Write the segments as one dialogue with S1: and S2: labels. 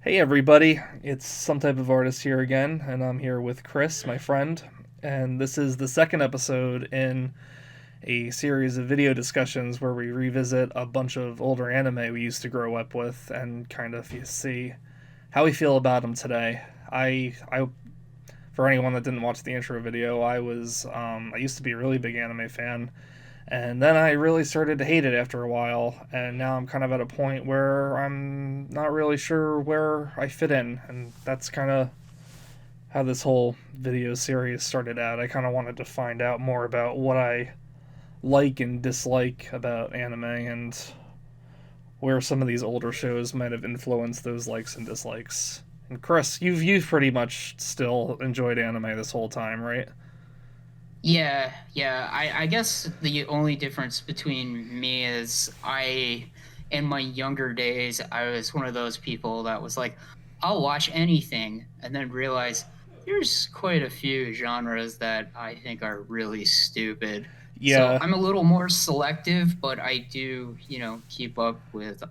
S1: Hey everybody, it's Some Type of Artist here again, and I'm here with Chris, my friend, and this is the second episode in a series of video discussions where we revisit a bunch of older anime we used to grow up with and kind of see how we feel about them today. I for anyone that didn't watch the intro video, I used to be a really big anime fan, and then I really started to hate it after a while, and now I'm kind of at a point where I'm not really sure where I fit in, and that's kind of how this whole video series started out. I kind of wanted to find out more about what I like and dislike about anime and where some of these older shows might have influenced those likes and dislikes. And Chris, you've pretty much still enjoyed anime this whole time, right?
S2: Yeah. I guess the only difference between me is in my younger days, I was one of those people that was like, I'll watch anything, and then realize there's quite a few genres that I think are really stupid. So
S1: Yeah,
S2: I'm a little more selective, but I do, keep up with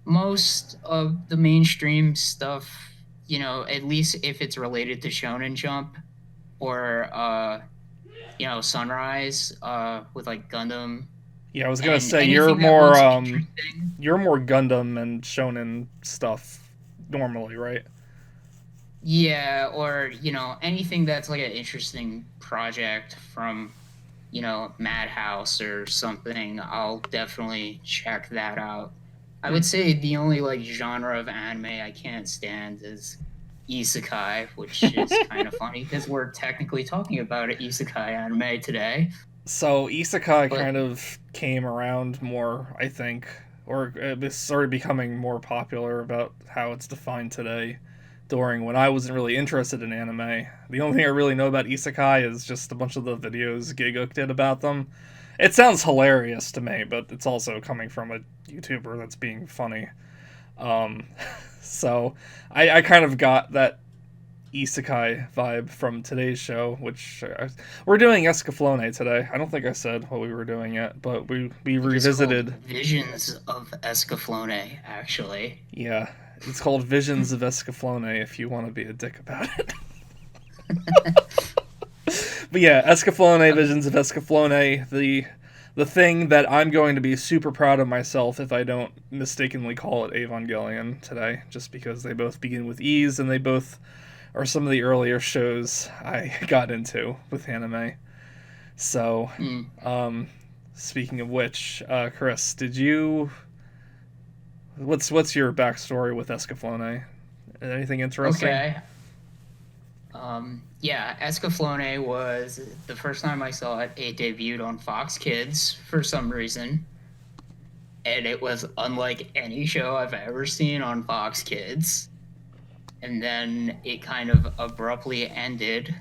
S2: most of the mainstream stuff, at least if it's related to Shonen Jump or Sunrise with like Gundam
S1: yeah. I was gonna
S2: and
S1: say
S2: anything that looks interesting.
S1: you're more Gundam and Shonen stuff normally, right?
S2: Yeah, or anything that's like an interesting project from Madhouse or something, I'll definitely check that out. I
S1: Hmm.
S2: would say the only like genre of anime I can't stand is isekai, which is kind of funny because we're technically talking about an isekai anime today.
S1: So isekai
S2: But
S1: kind of came around more, I think, or it started becoming more popular about how it's defined today. During when I wasn't really interested in anime, the only thing I really know about isekai is just a bunch of the videos Gigook did about them. It sounds hilarious to me, but it's also coming from a YouTuber that's being funny. Um, so I kind of got that isekai vibe from today's show, which we're doing Escaflowne today. I don't think I said what we were doing yet, but we
S2: it is called
S1: revisited.
S2: Visions of Escaflowne, actually.
S1: Yeah, it's called Visions of Escaflowne. If you want to be a dick about it, but yeah, Escaflowne, Visions of Escaflowne, the thing that I'm going to be super proud of myself if I don't mistakenly call it Evangelion today, just because they both begin with E's and they both are some of the earlier shows I got into with anime. So,
S2: Mm,
S1: um, speaking of which, Chris, did you? What's your backstory with Escaflowne? Anything interesting?
S2: okay. Yeah, Escaflowne was the first time I saw it. It debuted on Fox Kids for some reason, and it was unlike any show I've ever seen on Fox Kids. And then it kind of abruptly ended.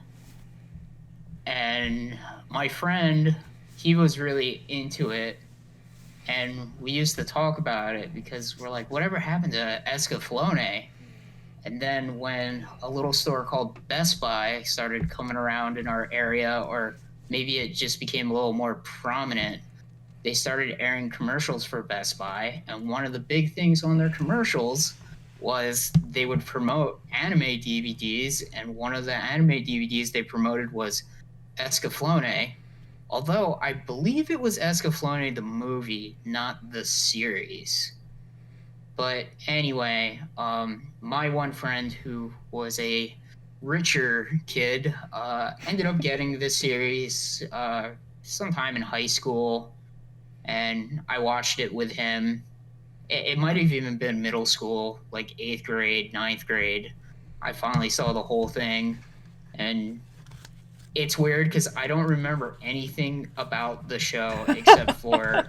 S2: And my friend, he was really into it, and we used to talk about it because we're like, whatever happened to Escaflowne? And then when a little store called Best Buy started coming around in our area, or maybe it just became a little more prominent, they started airing commercials for Best Buy. And one of the big things on their commercials was they would promote anime DVDs. And one of the anime DVDs they promoted was Escaflowne. Although I believe it was Escaflowne the movie, not the series. But anyway, my one friend who was a richer kid ended up getting this series sometime in high school, and I watched it with him. It might have even been middle school, like eighth grade, ninth grade. I finally saw the whole thing, and it's weird because I don't remember anything about the show except for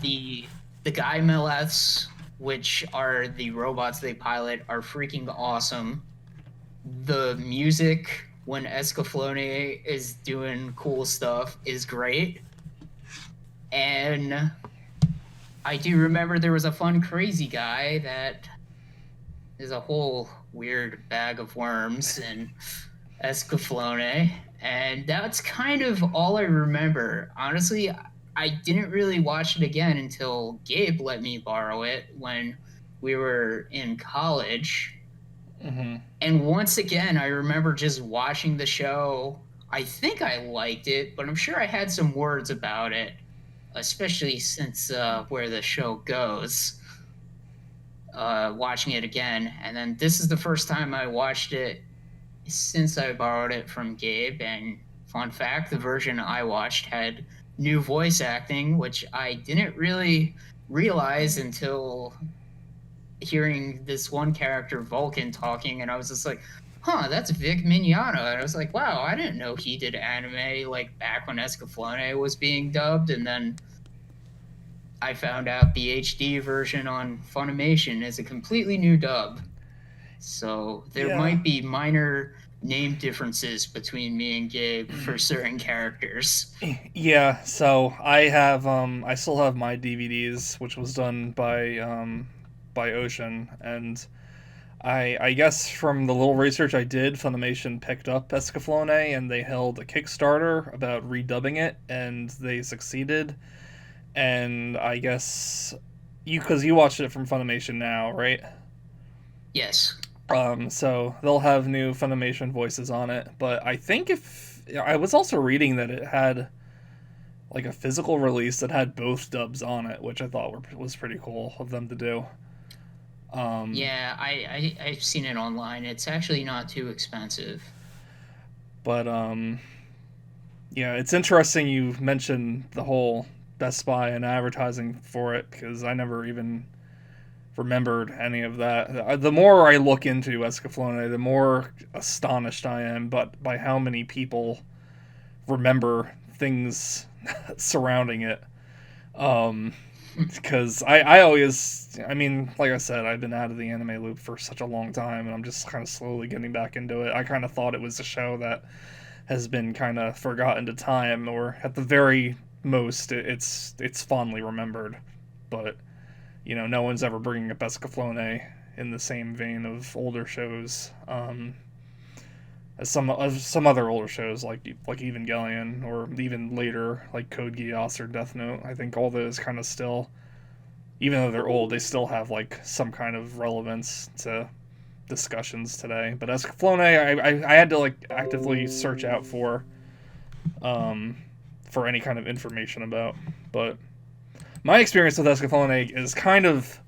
S2: the the Guy Meleths, which are the robots they pilot, are freaking awesome. The music when Escaflowne is doing cool stuff is great. And I do remember there was a fun, crazy guy that is a whole weird bag of worms in Escaflowne. And that's kind of all I remember. Honestly, I didn't really watch it again until Gabe let me borrow it when we were in college.
S1: Mm-hmm.
S2: And once again, I remember just watching the show. I think I liked it, but I'm sure I had some words about it, especially since where the show goes. Watching it again, and then this is the first time I watched it since I borrowed it from Gabe. And fun fact, the version I watched had new voice acting, which I didn't really realize until hearing this one character, Vulcan, talking, and I was just like, huh, that's Vic Mignogna. And I was like, wow, I didn't know he did anime like back when Escaflowne was being dubbed. And then I found out the HD version on Funimation is a completely new dub. So there
S1: Yeah.
S2: might be minor name differences between me and Gabe for certain characters.
S1: Yeah, so I still have my DVDs, which was done by Ocean, and I guess from the little research I did, Funimation picked up Escaflowne and they held a Kickstarter about redubbing it, and they succeeded. And I guess because you watched it from Funimation now, right?
S2: Yes.
S1: So they'll have new Funimation voices on it, but I think if I was also reading that it had like a physical release that had both dubs on it, which I thought was pretty cool of them to do. Um,
S2: Yeah, I've seen it online. It's actually not too expensive.
S1: but yeah, it's interesting you mentioned the whole Best Buy and advertising for it because I never even remembered any of that. The more I look into Escaflowne, the more astonished I am, but by how many people remember things surrounding it. Um, because I always, I mean, like I said, I've been out of the anime loop for such a long time, and I'm just kind of slowly getting back into it. I kind of thought it was a show that has been kind of forgotten to time, or at the very most, it's fondly remembered. But no one's ever bringing up Escaflowne in the same vein of older shows. As some other older shows like Evangelion or even later like Code Geass or Death Note. I think all those kind of still, even though they're old, they still have like some kind of relevance to discussions today. But Escaflowne, I had to like actively search out um, for any kind of information about. But my experience with Escaflowne is kind of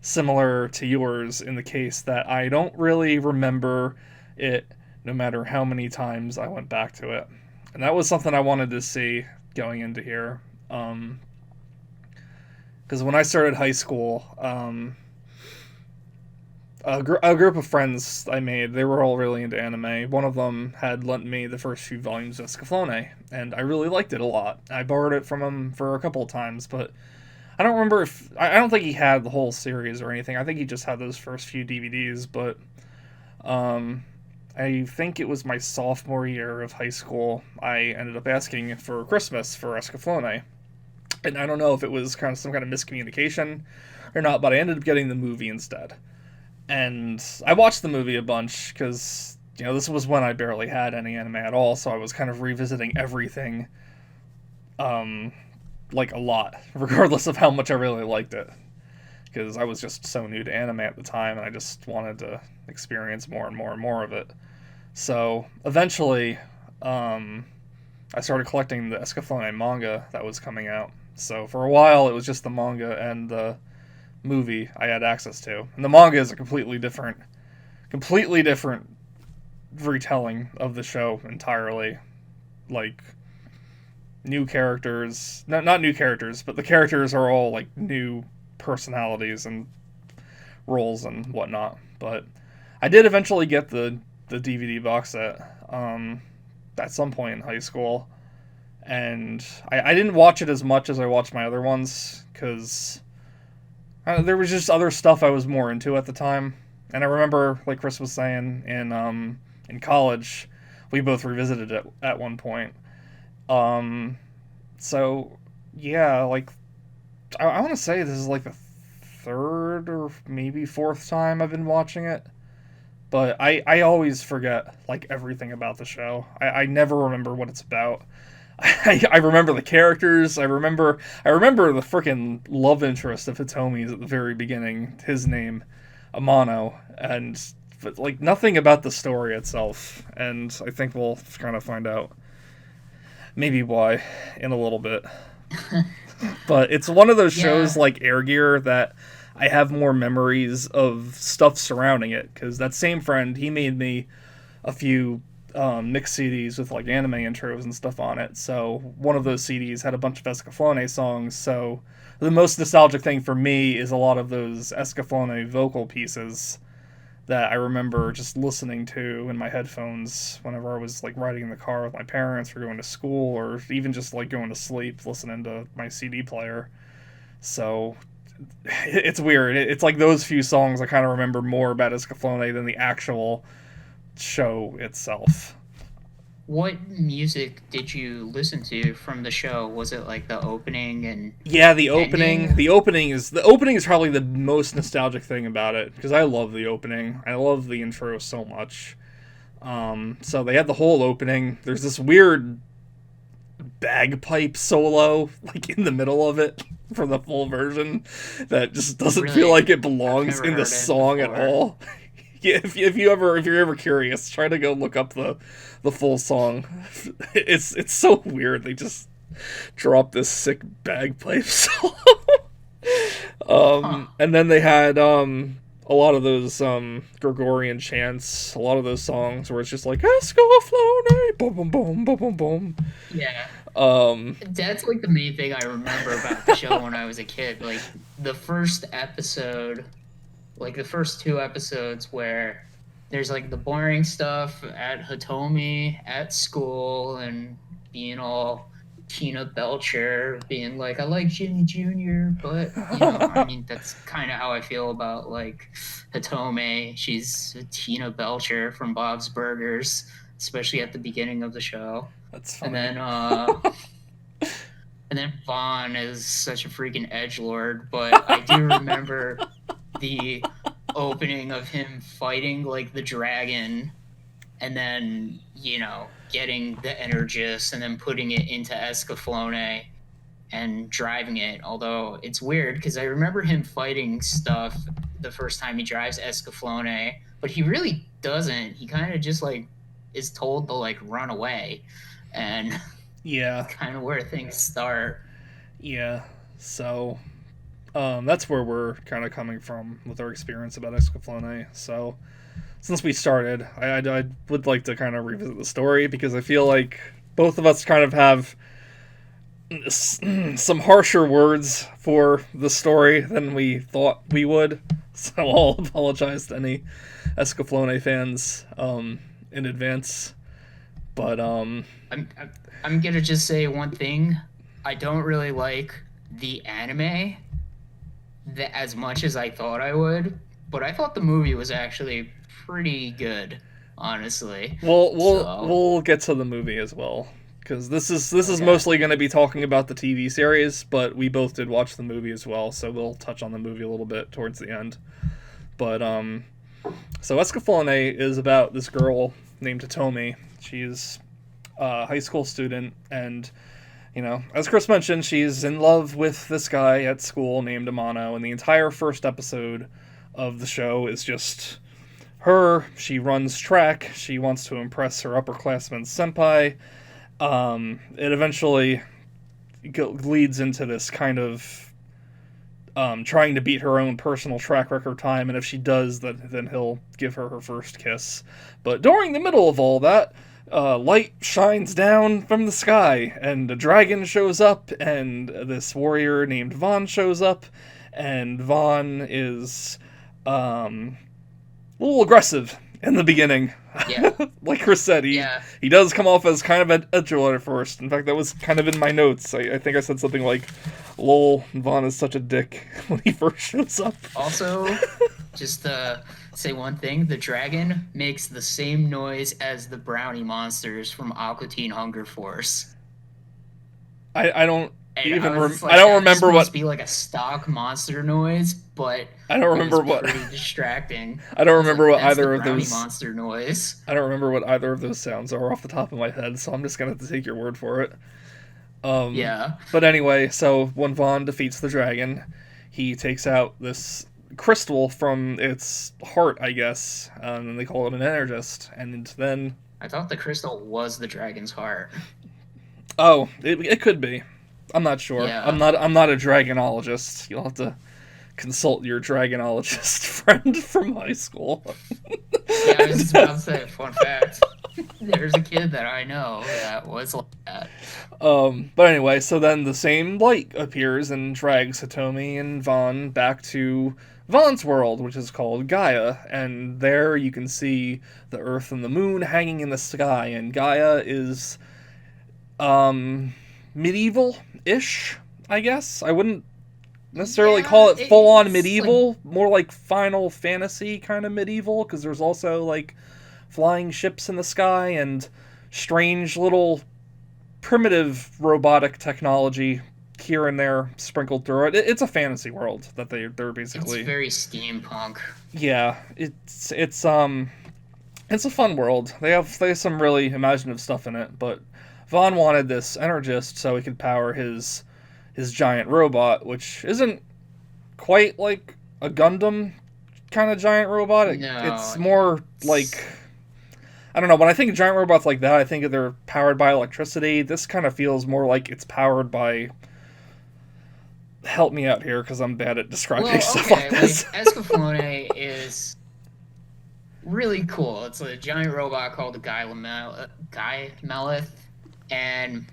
S1: similar to yours in the case that I don't really remember it no matter how many times I went back to it. And that was something I wanted to see going into here. Because when I started high school, a group of friends I made, they were all really into anime. One of them had lent me the first few volumes of Escaflowne, and I really liked it a lot. I borrowed it from him for a couple of times, but I don't remember if I don't think he had the whole series or anything. I think he just had those first few DVDs. But um, I think it was my sophomore year of high school. I ended up asking for Christmas for Escaflowne, and I don't know if it was kind of some kind of miscommunication or not, but I ended up getting the movie instead. And I watched the movie a bunch because this was when I barely had any anime at all, so I was kind of revisiting everything. Um, like a lot, regardless of how much I really liked it. Because I was just so new to anime at the time, and I just wanted to experience more and more and more of it. So eventually, I started collecting the Escaflowne manga that was coming out. So for a while, it was just the manga and the movie I had access to. And the manga is a completely different retelling of the show entirely. Like new characters, not new characters, but the characters are all like new personalities and roles and whatnot. But I did eventually get the DVD box set at some point in high school, and I didn't watch it as much as I watched my other ones because there was just other stuff I was more into at the time. And I remember, like Chris was saying, in college, we both revisited it at one point. Um, so yeah, like I want to say this is like the third or maybe fourth time I've been watching it, but I always forget like everything about the show. I never remember what it's about. I remember the characters. I remember the freaking love interest of Hitomi's at the very beginning. His name, Amano, and but like nothing about the story itself. And I think we'll kind of find out maybe why in a little bit. But it's one of those shows
S2: Yeah,
S1: like Air Gear that I have more memories of stuff surrounding it because that same friend he made me a few mix CDs with like anime intros and stuff on it. So one of those CDs had a bunch of Escaflowne songs. So the most nostalgic thing for me is a lot of those Escaflowne vocal pieces that I remember just listening to in my headphones whenever I was like riding in the car with my parents or going to school or even just like going to sleep listening to my CD player. So it's weird. It's like those few songs I kind of remember more about Escaflowne than the actual show itself.
S2: what music did you listen to from the show? Was it like the opening and
S1: Yeah, the opening.
S2: ending?
S1: The opening is probably the most nostalgic thing about it because I love the opening. I love the intro so much. So they had the whole opening. There's this weird bagpipe solo like in the middle of it for the full version that just doesn't feel
S2: Really?
S1: like it
S2: I've
S1: belongs
S2: never
S1: in the
S2: heard it
S1: song at
S2: before.
S1: all. Yeah, if you're ever curious, try to go look up the full song. It's so weird. They just drop this sick bagpipe solo.
S2: Huh.
S1: And then they had a lot of those Gregorian chants, a lot of those songs where it's just like Escaflowne, boom boom boom boom boom boom.
S2: Yeah.
S1: Um,
S2: That's like the main thing I remember about the show when I was a kid. Like the first episode, like the first two episodes where there's like the boring stuff at Hitomi at school and being all Tina Belcher, being like, I like Jimmy Jr., but I mean, that's kind of how I feel about like Hitomi. She's Tina Belcher from Bob's Burgers, especially at the beginning of the show.
S1: that's
S2: And
S1: funny.
S2: then Vaughn is such a freaking edge lord, but I do remember the opening of him fighting like the dragon and then, getting the Energist and then putting it into Escaflowne and driving it. Although it's weird because I remember him fighting stuff the first time he drives Escaflowne, but he really doesn't. He kind of just like is told to like run away. And
S1: Yeah,
S2: kind of where things start.
S1: yeah. So that's where we're kind of coming from with our experience about Escaflowne. So since we started, I would like to kind of revisit the story because I feel like both of us kind of have some harsher words for the story than we thought we would. So I'll apologize to any Escaflowne fans in advance. But
S2: I'm gonna just say one thing. I don't really like the anime as much as I thought I would, but I thought the movie was actually pretty good, honestly. So
S1: we'll get to the movie as well because this is
S2: okay.
S1: mostly going to be talking about the TV series, but we both did watch the movie as well, so we'll touch on the movie a little bit towards the end. But so Escaflowne is about this girl named Hitomi. She's a high school student, and as Chris mentioned, she's in love with this guy at school named Amano, and the entire first episode of the show is just her. She runs track. She wants to impress her upperclassman senpai. It eventually leads into this kind of trying to beat her own personal track record time, and if she does, then he'll give her her first kiss. But during the middle of all that, light shines down from the sky, and a dragon shows up, and this warrior named Vaughn shows up, and Vaughn is a little aggressive in the beginning.
S2: Yeah.
S1: Like Chris said, he
S2: Yeah.
S1: he does come off as kind of an edgelord at first. In fact, that was kind of in my notes. I think I said something like, "Lol, Vaughn is such a dick" when he first shows up.
S2: Also, just say one thing, the dragon makes the same noise as the brownie monsters from Aqua Teen Hunger Force.
S1: I don't.
S2: And I was just
S1: I
S2: like,
S1: don't
S2: that just
S1: remember
S2: must
S1: what
S2: be like a stock monster noise, but
S1: I don't
S2: it was
S1: remember what
S2: pretty distracting.
S1: I don't
S2: I was
S1: remember
S2: like,
S1: what
S2: that's the
S1: either of
S2: brownie
S1: those
S2: monster noise.
S1: I don't remember what either of those sounds are off the top of my head, so I'm just gonna have to take your word for it. Um,
S2: Yeah,
S1: but anyway, so when Vaughn defeats the dragon, he takes out this crystal from its heart, I guess, and they call it an energist. And then,
S2: I thought the crystal was the dragon's heart.
S1: oh, it could be. I'm not sure.
S2: Yeah,
S1: I'm not a dragonologist. You'll have to consult your dragonologist friend from high school.
S2: yeah, I was
S1: And,
S2: just about to say, fun fact. There's a kid that I know that was like that.
S1: but anyway, so then the same light appears and drags Hitomi and Vaughn back to Vaughn's world, which is called Gaia, and there you can see the Earth and the Moon hanging in the sky, and Gaia is um medieval-ish, I guess. I wouldn't necessarily
S2: Yeah,
S1: call it full-on
S2: it's like,
S1: medieval, more like Final Fantasy kind of medieval, because there's also like flying ships in the sky and strange little primitive robotic technology here and there sprinkled through it. It's a fantasy world that they're
S2: it's
S1: basically,
S2: very steampunk.
S1: yeah. It's a fun world. They have some really imaginative stuff in it. But Vaughn wanted this energist so he could power his giant robot, which isn't quite like a Gundam kind of giant robot. It's
S2: No,
S1: more
S2: it's
S1: like, I don't know. When I think of giant robots like that, I think they're powered by electricity. This kind of feels more like it's powered by. Help me out here because I'm bad at describing
S2: well,
S1: stuff like
S2: okay.
S1: this.
S2: Like Escaflowne is really cool. It's a giant robot called the Guy Melith, and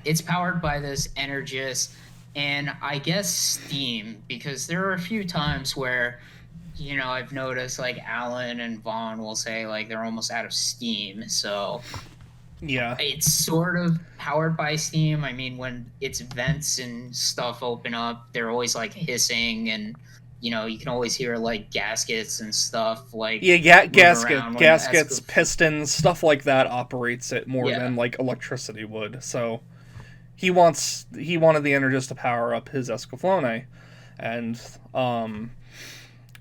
S2: it's powered by this Energist and I guess steam because there are a few times where I've noticed like Alan and Vaughn will say like they're almost out of steam. So
S1: Yeah,
S2: it's sort of powered by steam. I mean, when its vents and stuff open up, they're always like hissing and you can always hear like gaskets and stuff like
S1: yeah,
S2: move around when the
S1: gaskets, pistons, stuff like that operates it more
S2: yeah.
S1: than like electricity would. So he wanted the Energist to power up his Escaflowne, and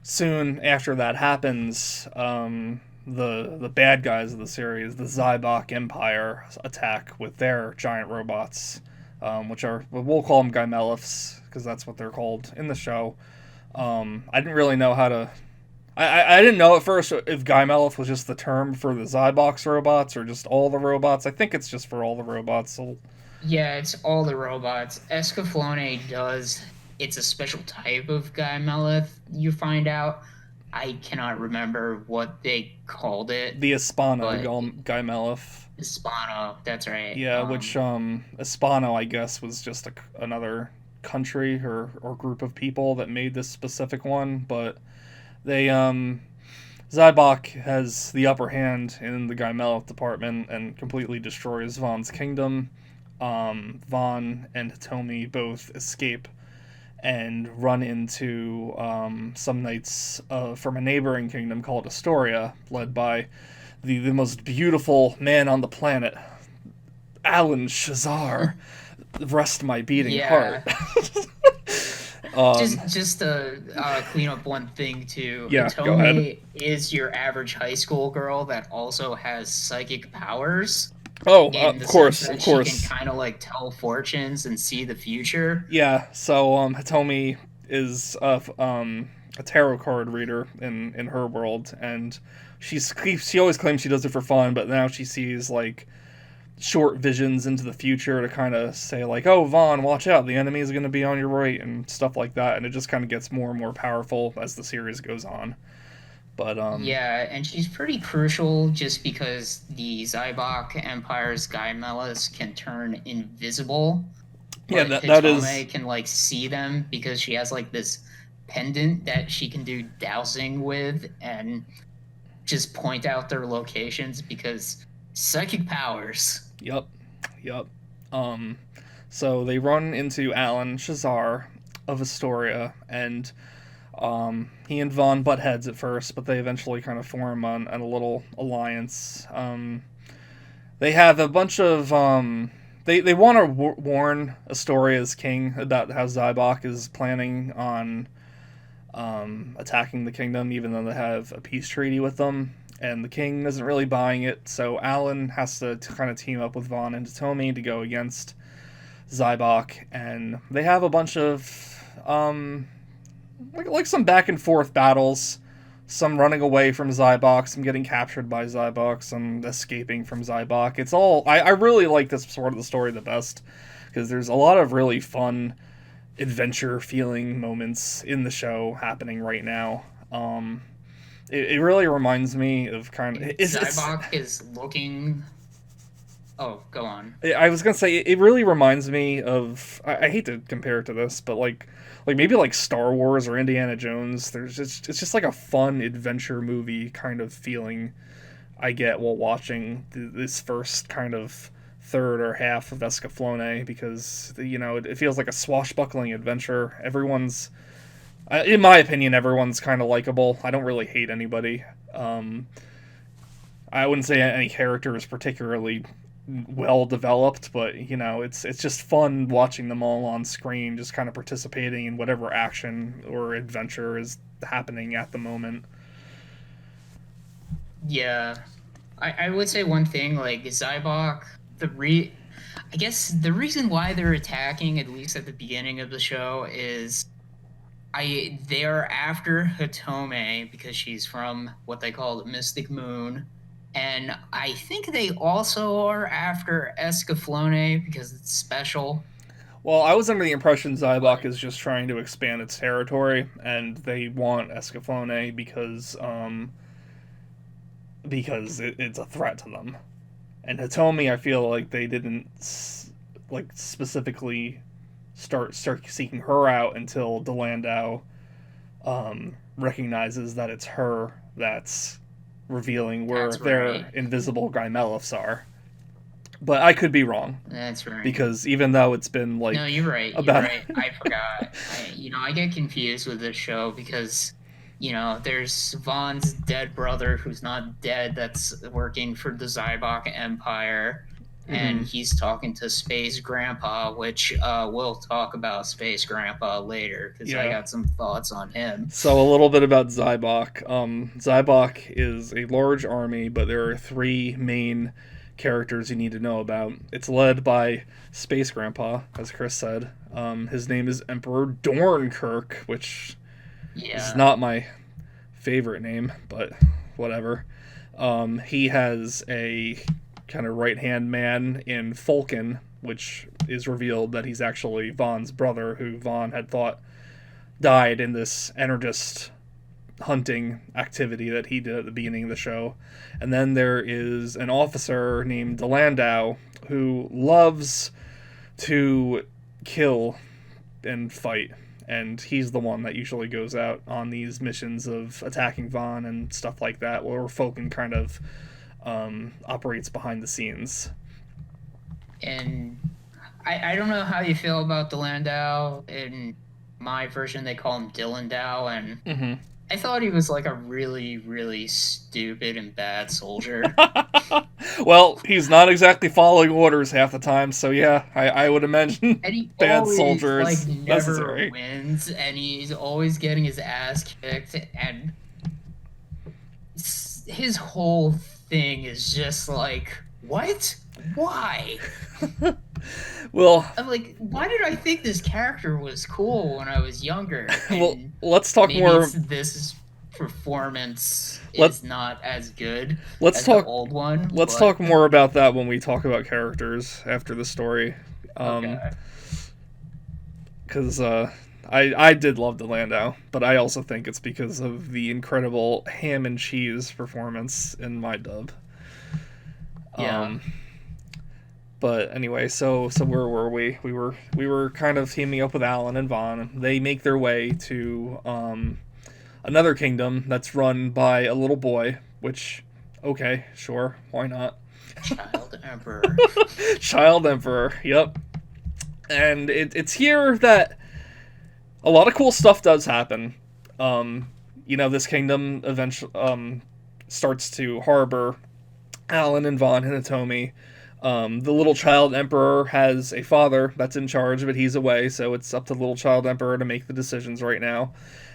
S1: soon after that happens, the bad guys of the series, the Zybok Empire, attack with their giant robots, which are, we'll call them Gymeliths because that's what they're called in the show. I didn't really know how to. I didn't know at first if Gymelith was just the term for the Zybox robots or just all the robots. I think it's just for all the robots. So,
S2: Yeah, it's all the robots. Escaflowne does. It's a special type of Guy Melith. You find out. I cannot remember what they called it,
S1: the Hispano
S2: but
S1: Gymelith.
S2: Hispano. That's right.
S1: Yeah, which Hispano, I guess, was just another country or group of people that made this specific one, but they Zybok has the upper hand in the Gymelith department and completely destroys Vaughn's kingdom. Vaughn and Hitomi both escape and run into some knights from a neighboring kingdom called Astoria, led by the most beautiful man on the planet, Alan Shazar. Rest my beating heart.
S2: Yeah. Just to clean up one thing too,
S1: Yeah, go ahead.
S2: Hitomi is your average high school girl that also has psychic powers
S1: Oh,
S2: in
S1: of
S2: the sense
S1: course, of
S2: that she can
S1: course.
S2: kind of like tell fortunes and see the future.
S1: Yeah, so Hitomi is a tarot card reader in her world, and she always claims she does it for fun, but now she sees like short visions into the future to kind of say like, oh, Vaughn, watch out, the enemy is going to be on your right and stuff like that, and it just kind of gets more and more powerful as the series goes on. But
S2: Yeah, and she's pretty crucial just because the Zybok Empire's Guy Melis can turn invisible,
S1: yeah,
S2: but
S1: that is,
S2: Hitome can like see them because she has like this pendant that she can do dowsing with and just point out their locations because psychic powers.
S1: yep, yep. Um, so they run into Alan Shazar of Astoria, and he and Vaughn butt heads at first, but they eventually kind of form on a little alliance. They have a bunch of they want to warn Astoria's king about how Zybok is planning on attacking the kingdom, even though they have a peace treaty with them. And the king isn't really buying it, so Alan has to kind of team up with Vaughn and Hitomi to go against Zybok, and they have a bunch of like some back and forth battles. Some running away from Zybok, some getting captured by Zybok, some escaping from Zybok. It's all I really like this sort of the story the best because there's a lot of really fun adventure feeling moments in the show happening right now. It really reminds me of kind of
S2: Zybok is looking. Oh, go on.
S1: I was gonna say it really reminds me of. I hate to compare it to this, but like maybe like Star Wars or Indiana Jones. It's just like a fun adventure movie kind of feeling I get while watching this first kind of third or half of Escaflowne because it feels like a swashbuckling adventure. Everyone's, in my opinion, everyone's kind of likable. I don't really hate anybody. I wouldn't say any character is particularly well developed, but it's just fun watching them all on screen, just kind of participating in whatever action or adventure is happening at the moment.
S2: Yeah, I would say one thing, like Zybok, I guess the reason why they're attacking, at least at the beginning of the show, is they are after Hitomi because she's from what they call the Mystic Moon. And I think they also are after Escaflowne because it's special.
S1: Well, I was under the impression Zybok is just trying to expand its territory, and they want Escaflowne because it's a threat to them. And Hitomi, I feel like they didn't specifically start seeking her out until DeLandau recognizes that it's her that's revealing where their invisible Gymeliths are. But I could be wrong.
S2: That's right.
S1: Because even though it's been like...
S2: No, you're right. You're right. I forgot. I get confused with this show because, there's Vaughn's dead brother who's not dead that's working for the Zybok Empire. And he's talking to Space Grandpa, which we'll talk about Space Grandpa later, because I got some thoughts on him.
S1: So a little bit about Zybok. Zybok is a large army, but there are 3 main characters you need to know about. It's led by Space Grandpa, as Chris said. His name is Emperor Dornkirk, which is not my favorite name, but whatever. He has a kind of right-hand man in Falcon, which is revealed that he's actually Vaughn's brother, who Vaughn had thought died in this Energist hunting activity that he did at the beginning of the show. And then there is an officer named DeLandau who loves to kill and fight, and he's the one that usually goes out on these missions of attacking Vaughn and stuff like that, where Falcon kind of operates behind the scenes.
S2: And I don't know how you feel about DeLandau. In my version, they call him Dillandau, and I thought he was like a really, really stupid and bad soldier.
S1: Well, he's not exactly following orders half the time, so yeah, I would imagine
S2: and he
S1: bad
S2: always,
S1: soldier is
S2: never
S1: necessary.
S2: Wins, and he's always getting his ass kicked, and his whole thing is just like, what? Why?
S1: Well,
S2: I'm like, why did I think this character was cool when I was younger?
S1: Well, let's talk more.
S2: This performance is not as good as
S1: the
S2: old one.
S1: Let's talk more about that when we talk about characters after the story. Because I did love DeLandau, but I also think it's because of the incredible ham and cheese performance in my dub.
S2: Yeah.
S1: But anyway, so where were we? We were kind of teaming up with Alan and Vaughn. They make their way to another kingdom that's run by a little boy, which, okay, sure, why not?
S2: Child Emperor.
S1: Child Emperor, yep. And it's here that a lot of cool stuff does happen. This kingdom eventually starts to harbor Alan and Vaughn and Hitomi. The little child emperor has a father that's in charge, but he's away, so it's up to the little child emperor to make the decisions right now.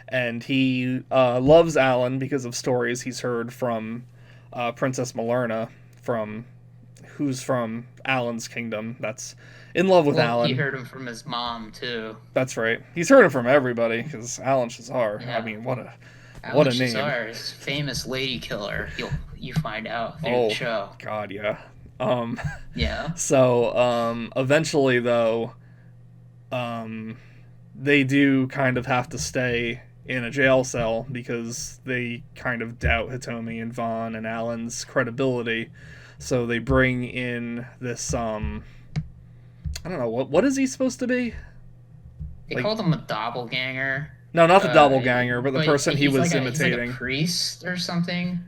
S1: And he loves Alan because of stories he's heard from Princess Malerna, from who's from Alan's kingdom. That's in love with
S2: Well, he
S1: Alan.
S2: heard him from his mom too.
S1: That's right. He's heard it from everybody because Alan Shazar. I
S2: Yeah.
S1: mean, what
S2: Alan
S1: a name.
S2: Shazar is famous lady killer. You find out through the
S1: Oh
S2: show.
S1: God, yeah. Um,
S2: Yeah.
S1: so eventually, though, um, they do kind of have to stay in a jail cell because they kind of doubt Hitomi and Vaughn and Alan's credibility. So they bring in this I don't know what is he supposed to be?
S2: They
S1: Like,
S2: called him a doppelganger.
S1: no, not the
S2: Uh,
S1: doppelganger, but the
S2: but
S1: person he was
S2: he's like a
S1: imitating.
S2: priest or something.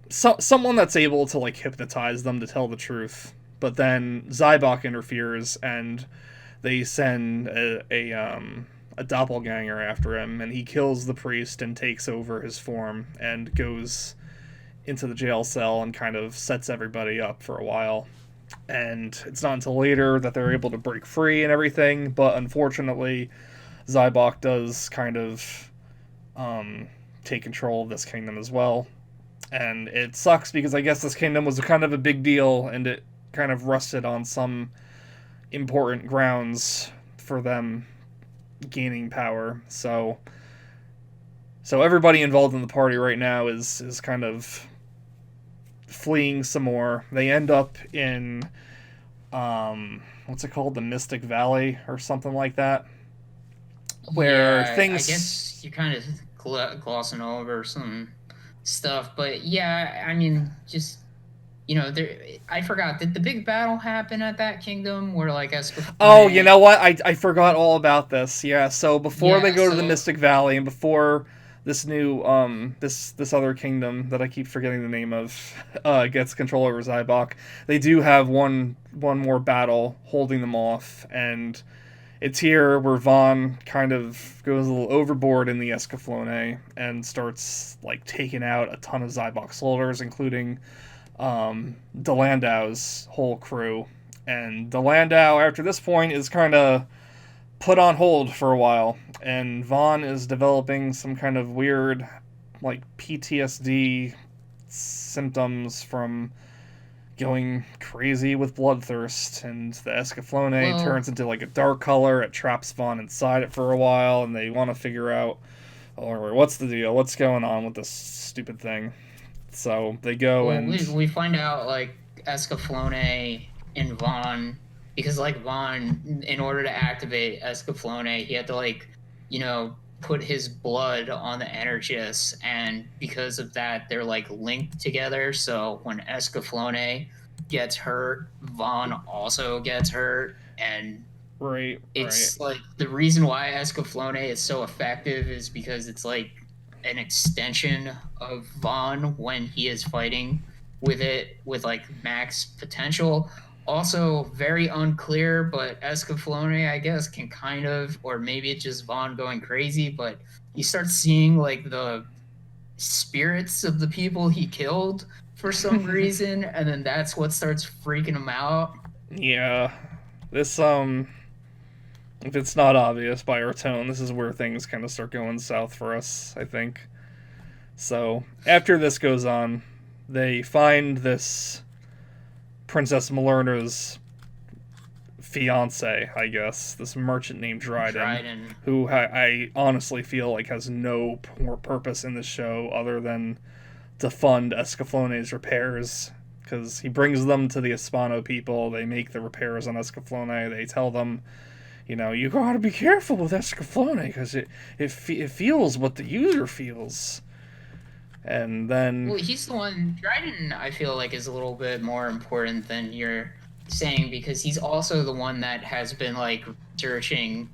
S1: Someone that's able to like hypnotize them to tell the truth. But then Zybok interferes and they send a doppelganger after him, and he kills the priest and takes over his form and goes into the jail cell and kind of sets everybody up for a while. And it's not until later that they're able to break free and everything, but unfortunately, Zybok does kind of take control of this kingdom as well. And it sucks because I guess this kingdom was kind of a big deal and it kind of rusted on some important grounds for them gaining power. So everybody involved in the party right now is kind of fleeing some more. They end up in what's it called? The Mystic Valley or something like that. Where
S2: Yeah, I
S1: things
S2: guess you're kind of glossing over some stuff, but yeah, I mean, just there. I forgot. Did the big battle happen at that kingdom where like
S1: Oh, you
S2: Escaflowne?
S1: know what? I forgot all about this. Yeah, so before they
S2: Yeah,
S1: go to the
S2: so
S1: Mystic Valley and before this new this other kingdom that I keep forgetting the name of gets control over Zybok, they do have one more battle holding them off, and it's here where Vaughn kind of goes a little overboard in the Escaflowne and starts like taking out a ton of Zybok soldiers, including DeLandau's whole crew. And DeLandau, after this point, is kind of put on hold for a while. And Vaughn is developing some kind of weird, like, PTSD symptoms from going crazy with bloodthirst. And the Escaflowne
S2: well,
S1: turns into, like, a dark color. It traps Vaughn inside it for a while. And they want to figure out, or what's the deal? What's going on with this stupid thing? So they go
S2: well,
S1: and
S2: we find out like Escaflowne and Vaughn, because like Vaughn, in order to activate Escaflowne, he had to like put his blood on the Energist, and because of that, they're like linked together. So when Escaflowne gets hurt, Vaughn also gets hurt, and
S1: right.
S2: it's like the reason why Escaflowne is so effective is because it's like an extension of Vaughn when he is fighting with it with like max potential. Also, very unclear, but Escaflowne, I guess, can kind of, or maybe it's just Vaughn going crazy, but you start seeing like the spirits of the people he killed for some reason, and then that's what starts freaking him out.
S1: Yeah. This if it's not obvious by our tone, this is where things kind of start going south for us, I think. So, after this goes on, they find this Princess Malerna's fiance, I guess, this merchant named Dryden,
S2: Dryden.
S1: who I honestly feel like has no more purpose in the show other than to fund Escaflowne's repairs, because he brings them to the Hispano people, they make the repairs on Escaflowne, they tell them, you gotta be careful with Escaflowne, because it feels what the user feels. And then...
S2: Well, he's the one. Dryden, I feel like, is a little bit more important than you're saying, because he's also the one that has been like researching,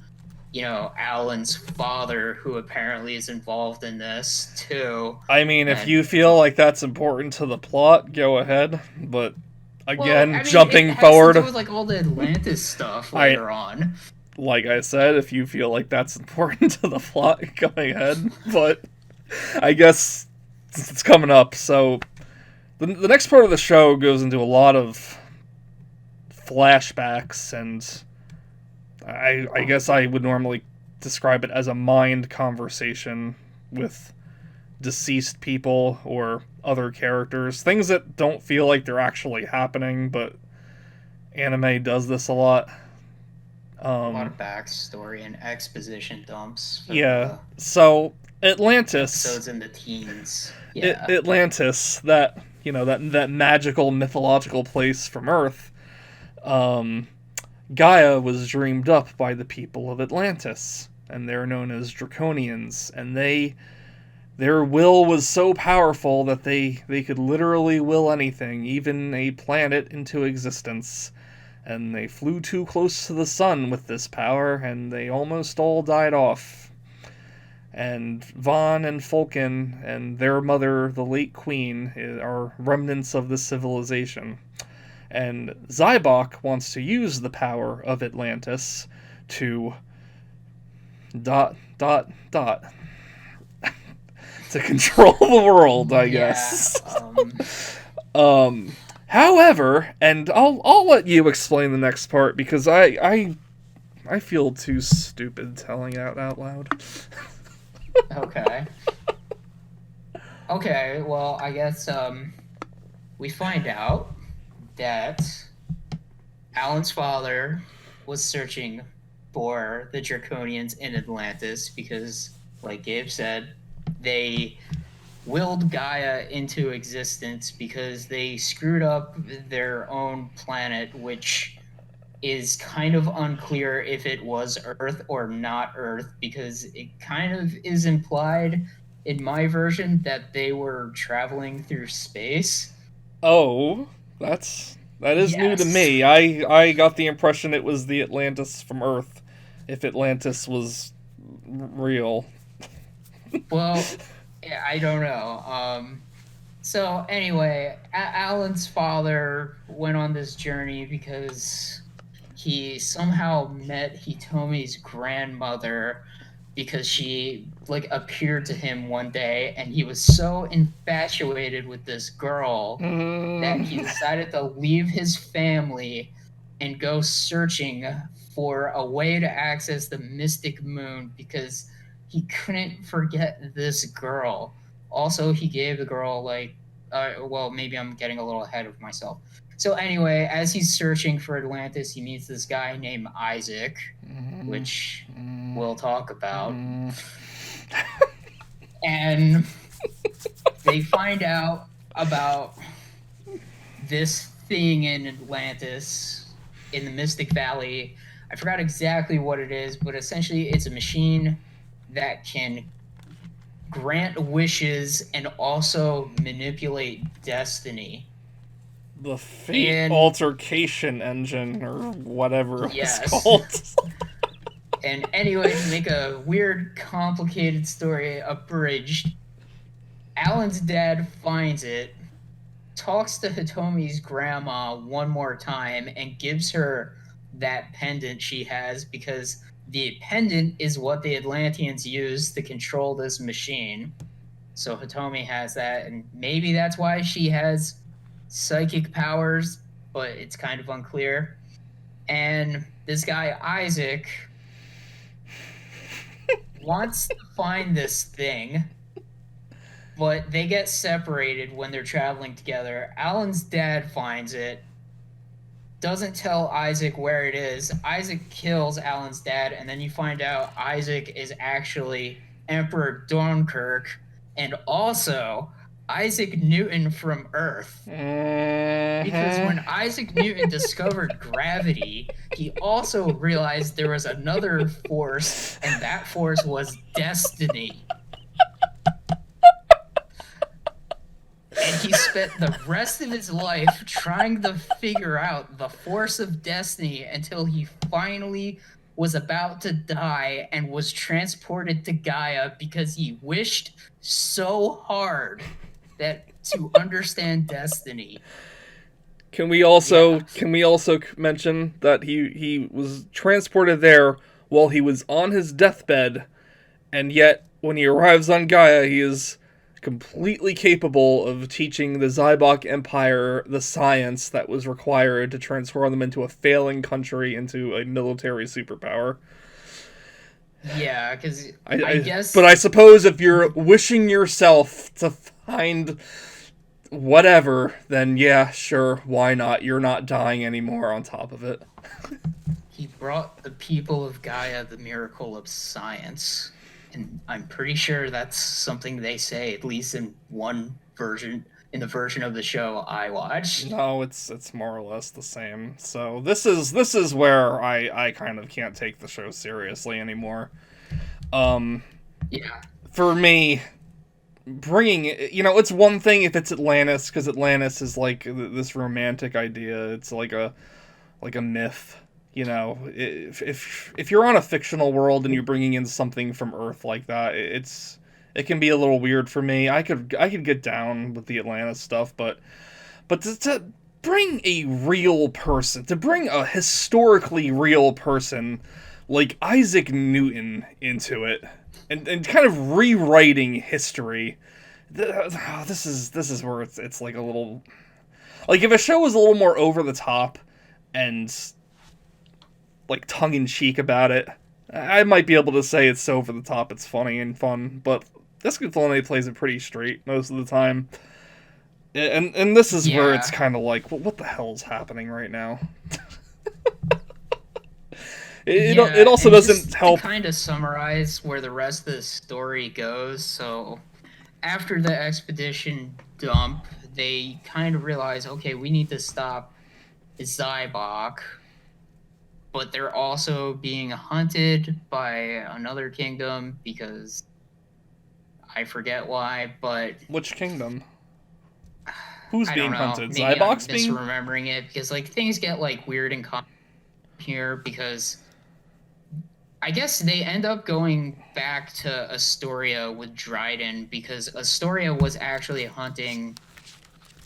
S2: Alan's father, who apparently is involved in this too.
S1: I mean, if
S2: And
S1: you feel like that's important to the plot, go ahead. But
S2: well,
S1: again,
S2: I mean, it
S1: jumping
S2: has to
S1: forward,
S2: do with like all the Atlantis stuff
S1: I
S2: later on.
S1: like I said, if you feel like that's important to the plot, go ahead. But I guess it's coming up. So the next part of the show goes into a lot of flashbacks, and I guess I would normally describe it as a mind conversation with deceased people or other characters. Things that don't feel like they're actually happening, but anime does this a lot.
S2: A lot
S1: Um,
S2: of backstory and exposition dumps for
S1: yeah,
S2: the
S1: so Atlantis,
S2: episodes in the teens. Yeah.
S1: Atlantis, that that magical mythological place from Earth. Um, Gaia was dreamed up by the people of Atlantis, and they're known as Draconians, and their will was so powerful that they could literally will anything, even a planet, into existence. And they flew too close to the sun with this power, and they almost all died off. And Vaughn and Fulkin and their mother, the late queen, are remnants of this civilization. And Zybok wants to use the power of Atlantis to dot dot dot to control the world, I
S2: Yeah.
S1: guess. However, and I'll let you explain the next part because I feel too stupid telling it out loud.
S2: Okay. Okay. Well, I guess we find out that Alan's father was searching for the Draconians in Atlantis because, like Gabe said, they willed Gaia into existence because they screwed up their own planet, which is kind of unclear if it was Earth or not Earth, because it kind of is implied in my version that they were traveling through space.
S1: Oh, that is new to
S2: Yes.
S1: me. I got the impression it was the Atlantis from Earth, if Atlantis was real.
S2: Well, I don't know. So anyway, Alan's father went on this journey because he somehow met Hitomi's grandmother because she like appeared to him one day, and he was so infatuated with this girl that he
S1: Mm.
S2: decided to leave his family and go searching for a way to access the mystic moon because he couldn't forget this girl. Also, he gave the girl like well, maybe I'm getting a little ahead of myself. So anyway, as he's searching for Atlantis, he meets this guy named Isaac,
S1: Mm.
S2: which
S1: Mm.
S2: we'll talk about.
S1: Mm.
S2: And they find out about this thing in Atlantis in the Mystic Valley. I forgot exactly what it is, but essentially it's a machine that can grant wishes and also manipulate destiny.
S1: The Fate
S2: And
S1: Altercation Engine, or whatever it was
S2: yes.
S1: called.
S2: And anyway, to make a weird, complicated story abridged, Alan's dad finds it, talks to Hitomi's grandma one more time, and gives her that pendant she has because the pendant is what the Atlanteans use to control this machine. So Hitomi has that, and maybe that's why she has psychic powers, but it's kind of unclear. And this guy, Isaac, wants to find this thing, but they get separated when they're traveling together. Alan's dad finds it, doesn't tell Isaac where it is. Isaac kills Alan's dad, and then you find out Isaac is actually Emperor Dunkirk, and also Isaac Newton from Earth. Because when
S1: Mm-hmm.
S2: Isaac Newton discovered gravity, he also realized there was another force, and that force was destiny. And he spent the rest of his life trying to figure out the force of destiny until he finally was about to die and was transported to Gaia because he wished so hard that to understand destiny. Yeah.
S1: Can we also mention that he was transported there while he was on his deathbed, and yet when he arrives on Gaia, he is completely capable of teaching the Zybok Empire the science that was required to transform them into a failing country into a military superpower.
S2: Yeah, because I
S1: But
S2: guess
S1: I suppose if you're wishing yourself to find whatever, then yeah, sure, why not? You're not dying anymore on top of it.
S2: he brought the people of Gaia the miracle of science. And I'm pretty sure that's something they say, at least in one version, in the version of the show I watched.
S1: No, it's more or less the same. So this is where I kind of can't take the show seriously anymore. Um,
S2: Yeah.
S1: for me, bringing it's one thing if it's Atlantis, because Atlantis is like this romantic idea. It's like a myth. If you're on a fictional world and you're bringing in something from Earth like that, it can be a little weird for me. I could get down with the Atlantis stuff, but to bring a real person, to bring a historically real person like Isaac Newton into it, and kind of rewriting history. This is where it's like a little, like, if a show was a little more over the top and like tongue in cheek about it, I might be able to say it's so over the top it's funny and fun. But Escaflowne plays it pretty straight most of the time. And this is where it's
S2: Yeah.
S1: kind of like, well, what the hell's happening right now? It
S2: Yeah,
S1: also
S2: and
S1: doesn't
S2: just to
S1: help.
S2: kind of summarize where the rest of the story goes, so after the expedition dump, they kind of realize, okay, we need to stop Zybok, but they're also being hunted by another kingdom because I forget why, but
S1: Which kingdom? Who's
S2: I don't
S1: being
S2: know.
S1: hunted?
S2: Maybe I'm
S1: Zybok's being.
S2: misremembering it because like things get like weird and here because I guess they end up going back to Astoria with Dryden because Astoria was actually hunting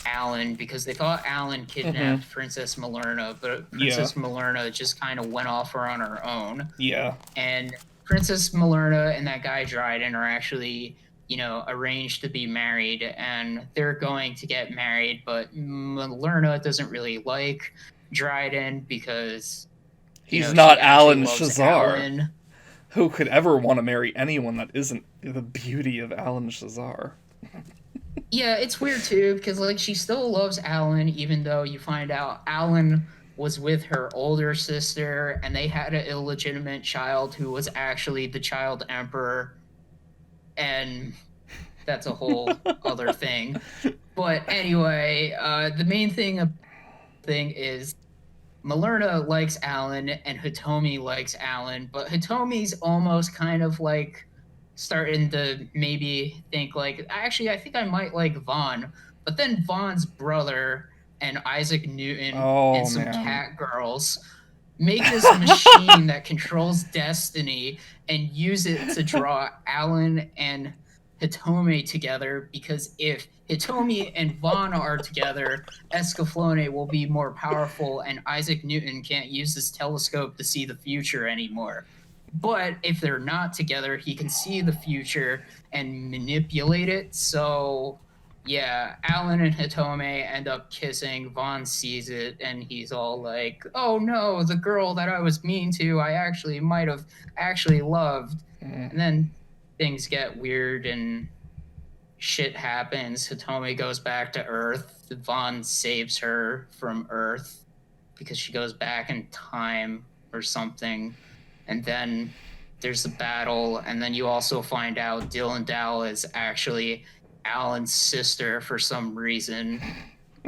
S2: Alan because they thought Alan
S1: Mm-hmm.
S2: kidnapped Princess Malerna, but
S1: Yeah.
S2: Princess Malerna just kind of went off her on her own.
S1: Yeah.
S2: And Princess Malerna and that guy Dryden are actually, arranged to be married, and they're going to get married, but Malerna doesn't really like Dryden because,
S1: He's
S2: she
S1: not
S2: actually
S1: Alan
S2: loves
S1: Shazar.
S2: Alan.
S1: Who could ever want to marry anyone that isn't the beauty of Alan Shazar?
S2: Yeah, it's weird too because like she still loves Alan, even though you find out Alan was with her older sister and they had an illegitimate child who was actually the child emperor, and that's a whole other thing. But anyway, the main thing is Malerna likes Alan and Hitomi likes Alan, but Hitomi's almost kind of like starting to maybe think like, actually, I think I might like Vaughn. But then Vaughn's brother and Isaac Newton and
S1: Oh
S2: some
S1: man.
S2: cat girls make this machine that controls destiny and use it to draw Alan and Hitomi together because if Hitomi and Vaughn are together, Escaflowne will be more powerful and Isaac Newton can't use his telescope to see the future anymore. But if they're not together, he can see the future and manipulate it. So, yeah, Alan and Hitome end up kissing. Vaughn sees it and he's all like, oh no, the girl that I was mean to, I actually might have actually loved.
S1: Mm.
S2: And then things get weird and shit happens. Hitomi goes back to Earth. Vaughn saves her from Earth because she goes back in time or something. And then there's a battle, and then you also find out Dylan Dow is actually Alan's sister for some reason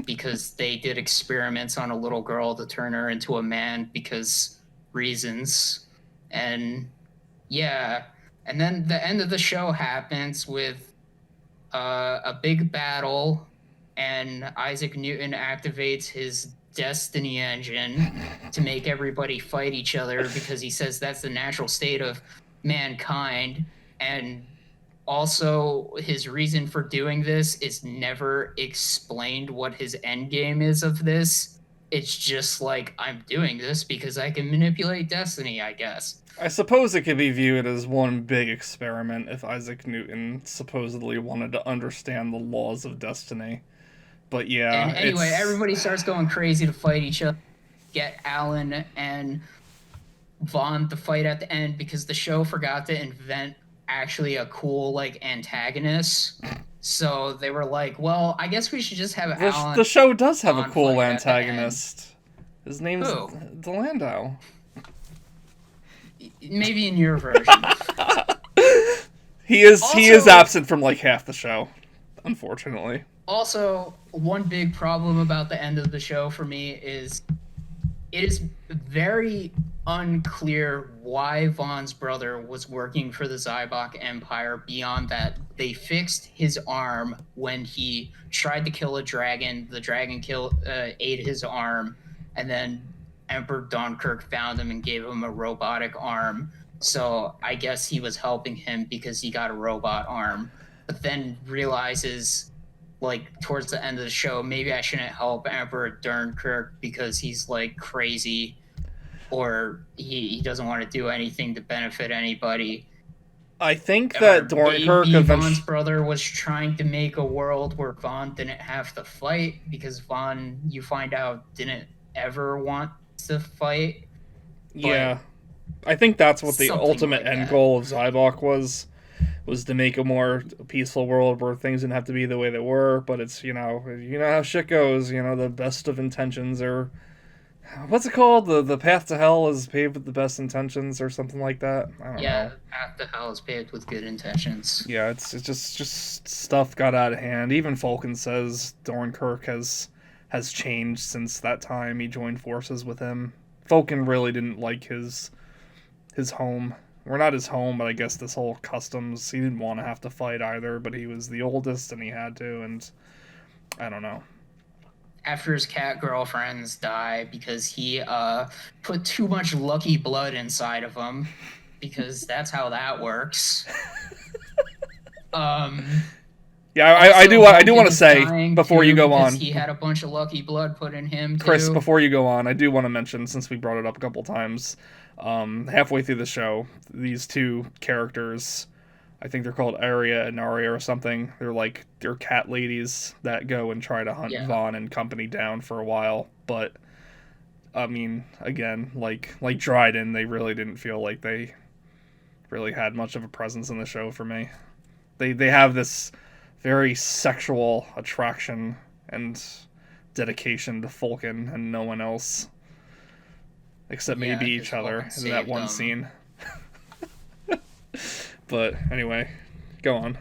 S2: because they did experiments on a little girl to turn her into a man because reasons. And yeah, and then the end of the show happens with a big battle, and Isaac Newton activates his destiny engine to make everybody fight each other because he says that's the natural state of mankind. And also, his reason for doing this is never explained what his end game is of this. it's just like I'm doing this because I can manipulate destiny, I guess.
S1: I suppose it could be viewed as one big experiment if Isaac Newton supposedly wanted to understand the laws of destiny. But
S2: And
S1: yeah,
S2: anyway,
S1: it's
S2: everybody starts going crazy to fight each other, get Alan and Vaughn to fight at the end because the show forgot to invent actually a cool like antagonist. So they were like, "Well, I guess we should just have
S1: the
S2: Alan
S1: show does have a
S2: Vaughn
S1: cool
S2: fight at the end."
S1: antagonist. His name's
S2: Who?
S1: Delandau.
S2: Maybe in your version.
S1: He is
S2: Also,
S1: absent from like half the show, unfortunately.
S2: also one big problem about the end of the show for me is it is very unclear why Vaughn's brother was working for the Zybok Empire beyond that they fixed his arm when he tried to kill a dragon. The dragon ate his arm, and then Emperor Dunkirk found him and gave him a robotic arm. So I guess he was helping him because he got a robot arm, but then realizes like towards the end of the show, maybe I shouldn't help Emperor Dunkirk because he's like crazy or he doesn't want to do anything to benefit anybody.
S1: I think that
S2: Or
S1: Dornkirk
S2: maybe Vaughn's
S1: eventually.
S2: brother was trying to make a world where Vaughn didn't have to fight because Vaughn, you find out, didn't ever want to fight. But
S1: Yeah, I think that's what the
S2: something
S1: ultimate
S2: like
S1: end
S2: that.
S1: goal of Zybok was to make a more peaceful world where things didn't have to be the way they were. But it's you know how shit goes. You know the best of intentions are what's it called? The path to hell is paved with the best intentions, or something like that. I don't know.
S2: Yeah, path to hell is paved with good intentions.
S1: Yeah, it's just stuff got out of hand. Even Falcon says Dornkirk has changed since that time he joined forces with him. Falcon really didn't like his home. Or not his home, but I guess this whole customs. He didn't want to have to fight either, but he was the oldest and he had to, and I don't know.
S2: After his cat girlfriends die because he put too much lucky blood inside of them because that's how that works. Um,
S1: Yeah,
S2: Also,
S1: I do
S2: Vulcan
S1: want to
S2: is
S1: say
S2: dying
S1: before you
S2: too
S1: go
S2: because
S1: on,
S2: he had a bunch of lucky blood put in him
S1: Chris.
S2: too.
S1: Before you go on, I do want to mention since we brought it up a couple times. Halfway through the show, these two characters, I think they're called Arya and Arya or something. They're cat ladies that go and try to hunt
S2: Yeah,
S1: Vaughn and company down for a while. But I mean, again, like Dryden, they really didn't feel like they really had much of a presence in the show for me. They have this very sexual attraction and dedication to Falcon and no one else except
S2: yeah,
S1: maybe
S2: because
S1: each other
S2: Vulcan
S1: in that
S2: saved
S1: one
S2: him.
S1: scene. But anyway, go on.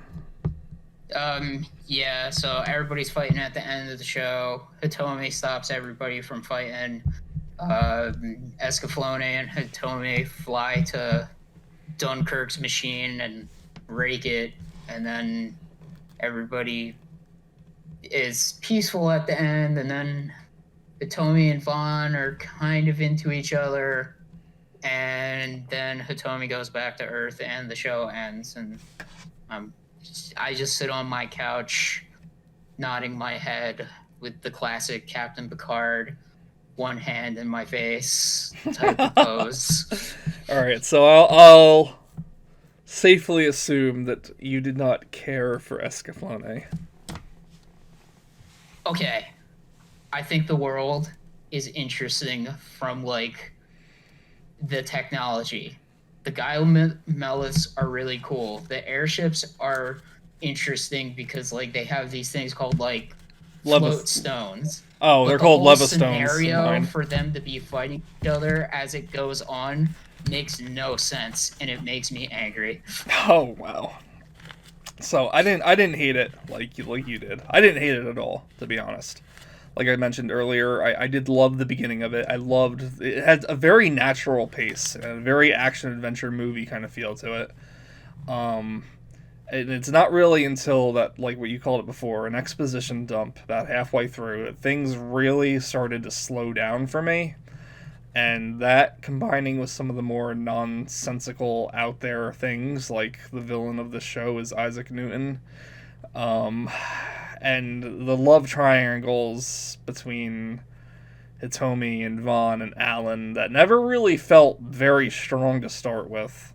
S2: Yeah, so everybody's fighting at the end of the show. Hitomi stops everybody from fighting. Escaflowne and Hitomi fly to Dunkirk's machine and rake it, and then everybody is peaceful at the end, and then Hitomi and Vaughn are kind of into each other, and then Hitomi goes back to Earth, and the show ends, and I just sit on my couch, nodding my head with the classic Captain Picard, one hand in my face type of pose.
S1: All right, so I'll safely assume that you did not care for Escaflowne.
S2: Okay, I think the world is interesting from like the technology. The Mellis are really cool. The airships are interesting because like they have these things called like float
S1: Levis.
S2: stones.
S1: Oh,
S2: But
S1: they're
S2: the
S1: called
S2: whole
S1: Levistones in
S2: scenario
S1: mine.
S2: for them to be fighting each other as it goes on makes no sense and it makes me angry.
S1: Oh wow. So I didn't hate it like you did. I didn't hate it at all, to be honest. Like I mentioned earlier, I did love the beginning of it. I loved it had a very natural pace and a very action adventure movie kind of feel to it. Um, and it's not really until that, like what you called it before, an exposition dump about halfway through that things really started to slow down for me. And that combining with some of the more nonsensical out there things, like the villain of the show is Isaac Newton, um, and the love triangles between Hitomi and Vaughn and Alan that never really felt very strong to start with.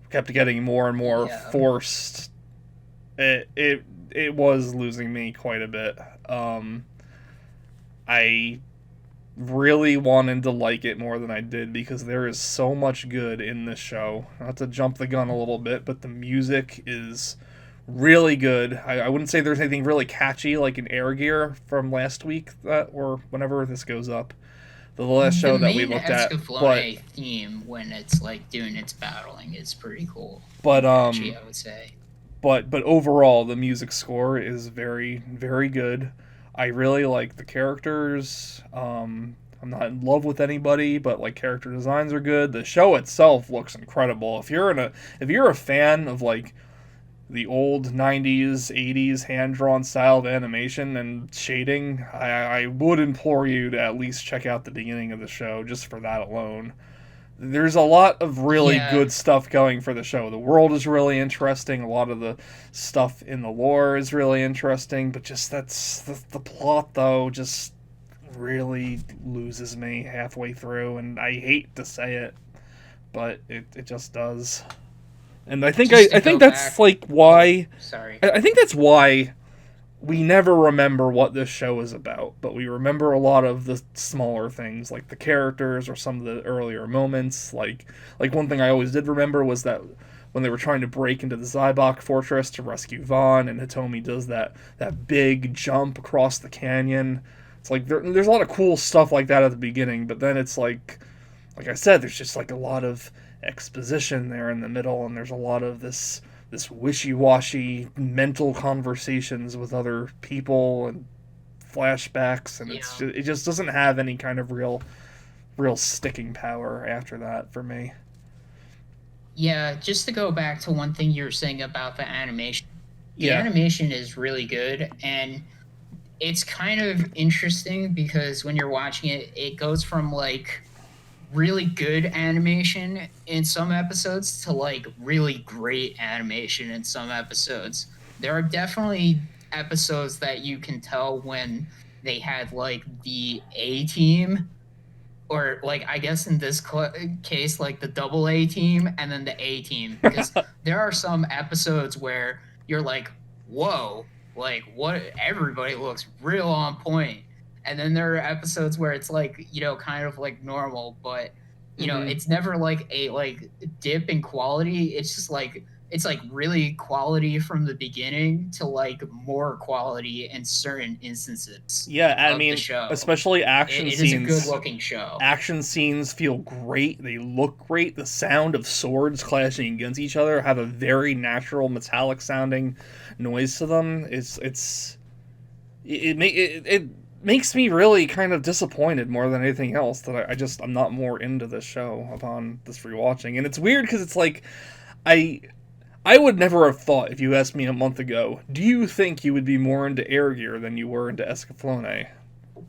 S1: Kept getting more and more
S2: Yeah.
S1: forced. It was losing me quite a bit. I really wanted to like it more than I did because there is so much good in this show. Not to jump the gun a little bit, but the music is really good. I wouldn't say there's anything really catchy like in Air Gear from last week or whenever this goes up. The last
S2: The
S1: show that we
S2: main
S1: looked at, but
S2: Escaflowne theme when it's like doing its battling is pretty cool
S1: but
S2: and catchy, I would say.
S1: but overall the music score is very very good. I really like the characters. I'm not in love with anybody, but like character designs are good. The show itself looks incredible. If you're a fan of like the old 90s 80s hand drawn style of animation and shading, I would implore you to at least check out the beginning of the show just for that alone. There's a lot of really
S2: Yeah,
S1: good stuff going for the show. The world is really interesting. A lot of the stuff in the lore is really interesting, but just that's the plot though just really loses me halfway through, and I hate to say it, but it just does. And
S2: just to
S1: I think
S2: go
S1: that's
S2: back.
S1: like
S2: Oh,
S1: why
S2: sorry.
S1: I think that's why we never remember what this show is about, but we remember a lot of the smaller things, like the characters or some of the earlier moments. Like one thing I always did remember was that when they were trying to break into the Zybok fortress to rescue Vaughn, and Hitomi does that big jump across the canyon. It's like there's a lot of cool stuff like that at the beginning, but then it's like I said, there's just like a lot of exposition there in the middle, and there's a lot of this wishy-washy mental conversations with other people and flashbacks, and
S2: Yeah.
S1: it just doesn't have any kind of real sticking power after that for me.
S2: Yeah, just to go back to one thing you were saying about the animation. The
S1: Yeah.
S2: animation is really good, and it's kind of interesting because when you're watching it, it goes from like really good animation in some episodes to like really great animation in some episodes. There are definitely episodes that you can tell when they had like the A team, or like I guess in this case like the double A team and then the A team, because there are some episodes where you're like, whoa, like what, everybody looks real on point. And then there are episodes where it's like, kind of like normal, but
S1: Mm-hmm.
S2: it's never like a like dip in quality. It's just like it's like really quality from the beginning to like more quality in certain instances
S1: Yeah, I
S2: of the
S1: mean,
S2: show.
S1: especially action
S2: It is a good
S1: scenes.
S2: looking show.
S1: Action scenes feel great. They look great. The sound of swords clashing against each other have a very natural metallic sounding noise to them. It makes me really kind of disappointed more than anything else that I'm not more into this show upon this rewatching. And it's weird because it's like I I would never have thought if you asked me a month ago, do you think you would be more into Air Gear than you were into Escaflowne?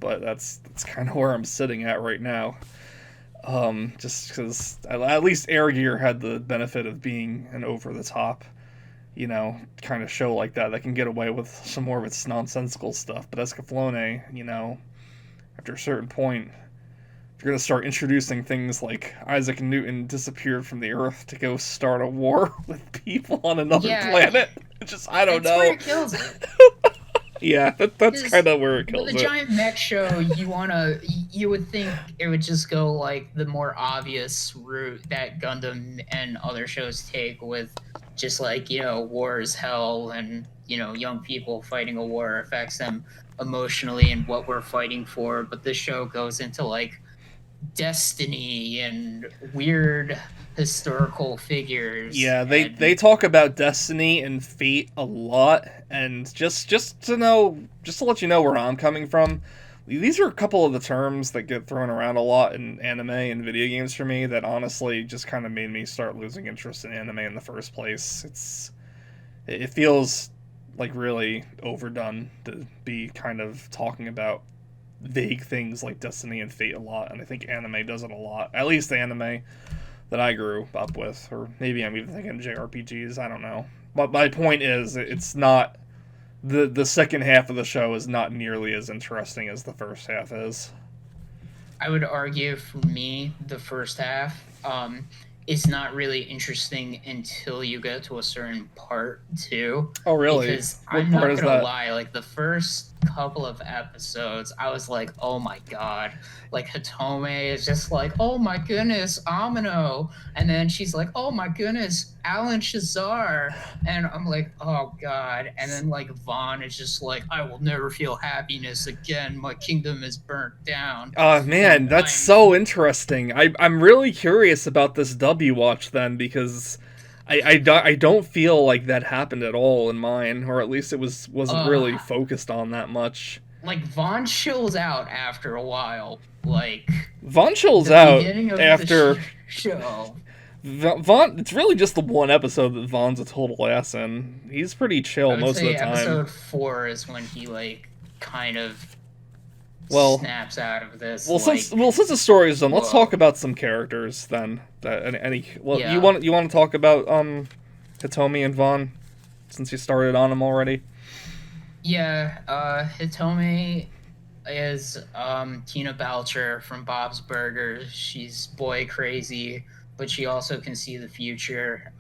S1: But that's kind of where I'm sitting at right now. Just because at least Air Gear had the benefit of being an over the top, kind of show like that can get away with some more of its nonsensical stuff. But Escaflowne, after a certain point, if you're gonna start introducing things like Isaac Newton disappeared from the Earth to go start a war with people on another
S2: Yeah,
S1: planet, it's just I don't
S2: that's where
S1: know.
S2: it kills it.
S1: Yeah, that's
S2: Because
S1: kind of where it
S2: with
S1: kills
S2: a
S1: it.
S2: giant mech show, you would think it would just go like the more obvious route that Gundam and other shows take, with just like war is hell, and young people fighting a war affects them emotionally and what we're fighting for. But this show goes into like destiny and weird historical figures,
S1: Yeah, they
S2: and
S1: talk about destiny and fate a lot, and just to let you know where I'm coming from. These are a couple of the terms that get thrown around a lot in anime and video games for me that honestly just kind of made me start losing interest in anime in the first place. It feels like really overdone to be kind of talking about vague things like destiny and fate a lot, and I think anime does it a lot. At least the anime that I grew up with, or maybe I'm even thinking JRPGs. I don't know. But my point is, it's not the second half of the show is not nearly as interesting as the first half is.
S2: I would argue for me, the first half is not really interesting until you get to a certain part too.
S1: Oh, really?
S2: Because
S1: What
S2: I'm
S1: part
S2: not
S1: is
S2: gonna
S1: that?
S2: lie, like the first couple of episodes, I was like, oh my god. Like Hitome is just like, oh my goodness, Amino. And then she's like, oh my goodness, Alan Shazar. And I'm like, oh god. And then like Vaughn is just like, I will never feel happiness again. My kingdom is burnt down.
S1: Man,
S2: And
S1: that's
S2: I'm
S1: so interesting. I'm really curious about this W watch then, because I don't feel like that happened at all in mine, or at least wasn't really
S2: uh
S1: focused on that much.
S2: like Vaughn chills out after a while. Like
S1: Von chills
S2: the
S1: out
S2: beginning of the
S1: after
S2: show.
S1: Vaughn. It's really just the one episode that Vaughn's a total ass in. He's pretty
S2: I
S1: chill
S2: would
S1: most of
S2: say
S1: the time.
S2: episode 4 is when he like kind of
S1: Well,
S2: snaps out of this
S1: since the story is done, let's talk
S2: whoa.
S1: about some characters then. Well,
S2: Yeah.
S1: you want to talk about Hitomi and Vaughn, since you started on them already.
S2: Yeah, Hitomi is Tina Belcher from Bob's Burgers. She's boy crazy, but she also can see the future.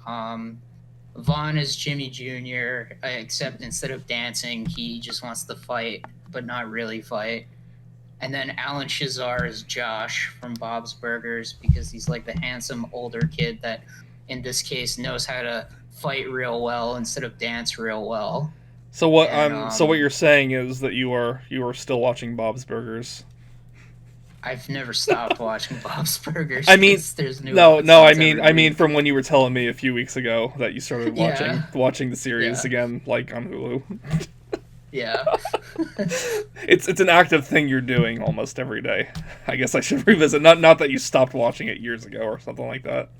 S2: Vaughn is Jimmy Jr., except instead of dancing, he just wants to fight, but not really fight. And then Alan Shazar is Josh from Bob's Burgers because he's like the handsome older kid that, in this case, knows how to fight real well instead of dance real well. And
S1: So what you're saying is that you are still watching Bob's Burgers.
S2: I've never stopped watching Bob's Burgers
S1: I mean,
S2: because there's new
S1: no,
S2: episodes every
S1: I mean
S2: week.
S1: from when you were telling me a few weeks ago that you started
S2: Yeah,
S1: watching the series
S2: yeah,
S1: again, like on Hulu.
S2: yeah,
S1: It's an active thing you're doing almost every day. I guess I should revisit. Not that you stopped watching it years ago or something like that.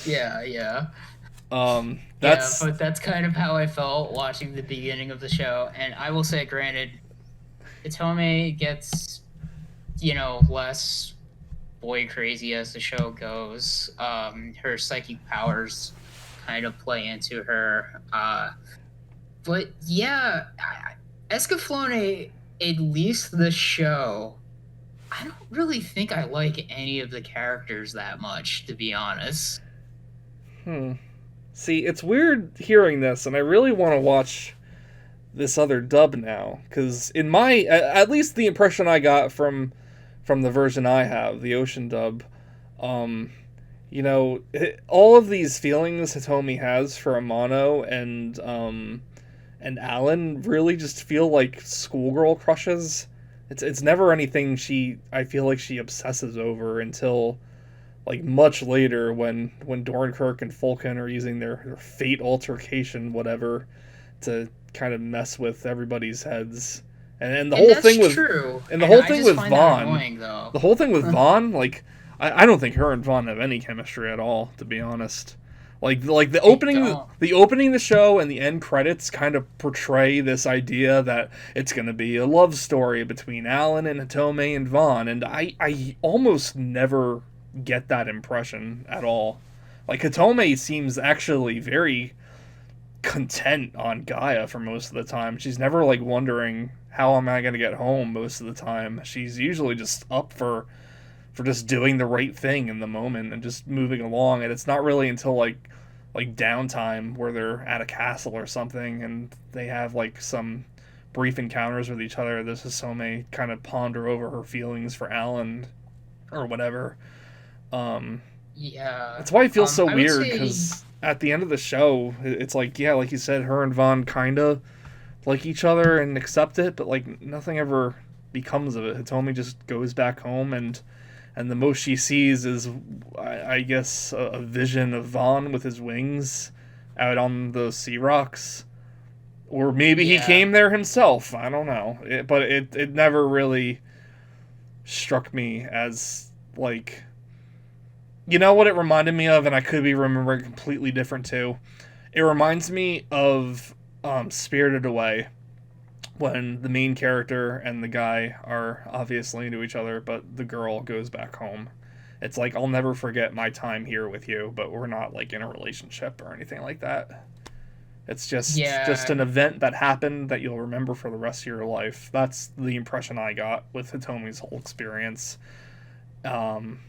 S2: yeah, yeah. Yeah,
S1: That's
S2: but that's kind of how I felt watching the beginning of the show. And I will say, granted, Itome gets, less boy crazy as the show goes. Her psychic powers kind of play into her. But yeah, Escaflowne, at least the show, I don't really think I like any of the characters that much, to be honest.
S1: hmm. See, it's weird hearing this, and I really want to watch this other dub now, because in my at least the impression I got from the version I have, the Ocean dub, um, all of these feelings Hitomi has for Amano and Alan really just feel like schoolgirl crushes. It's never anything I feel like she obsesses over until like much later when Dornkirk and Fulkin are using their fate altercation whatever to kind of mess with everybody's heads. And the
S2: And
S1: whole
S2: that's
S1: thing with
S2: true.
S1: and
S2: And I just find that annoying, though.
S1: The whole thing with Vaughn, like I don't think her and Vaughn have any chemistry at all, to be honest. Like
S2: They don't.
S1: the opening of the show and the end credits kind of portray this idea that it's going to be a love story between Alan and Hitome and Vaughn, and I almost never get that impression at all. Like Hitome seems actually very content on Gaia for most of the time. She's never like wondering how am I going to get home most of the time. She's usually just up for just doing the right thing in the moment and just moving along. And it's not really until like downtime where they're at a castle or something and they have like some brief encounters with each other. This is Some kind of ponder over her feelings for Alan or whatever.
S2: Yeah.
S1: That's why it feels so
S2: I would
S1: weird
S2: say,
S1: because at the end of the show, it's like yeah, like you said, her and Vaughn kind of like each other and accept it, but like nothing ever becomes of it. Hitomi just goes back home and the most she sees is, I guess, a vision of Vaughn with his wings out on those sea rocks. Or maybe he
S2: yeah.
S1: came there himself. I don't know. But it never really struck me as, like... You know what it reminded me of, and I could be remembering completely different too? It reminds me of Spirited Away, when the main character and the guy are obviously into each other, but the girl goes back home. It's like I'll never forget my time here with you, but we're not like in a relationship or anything like that. It's just
S2: Yeah.
S1: an event that happened that you'll remember for the rest of your life. That's the impression I got with Hitomi's whole experience. Um,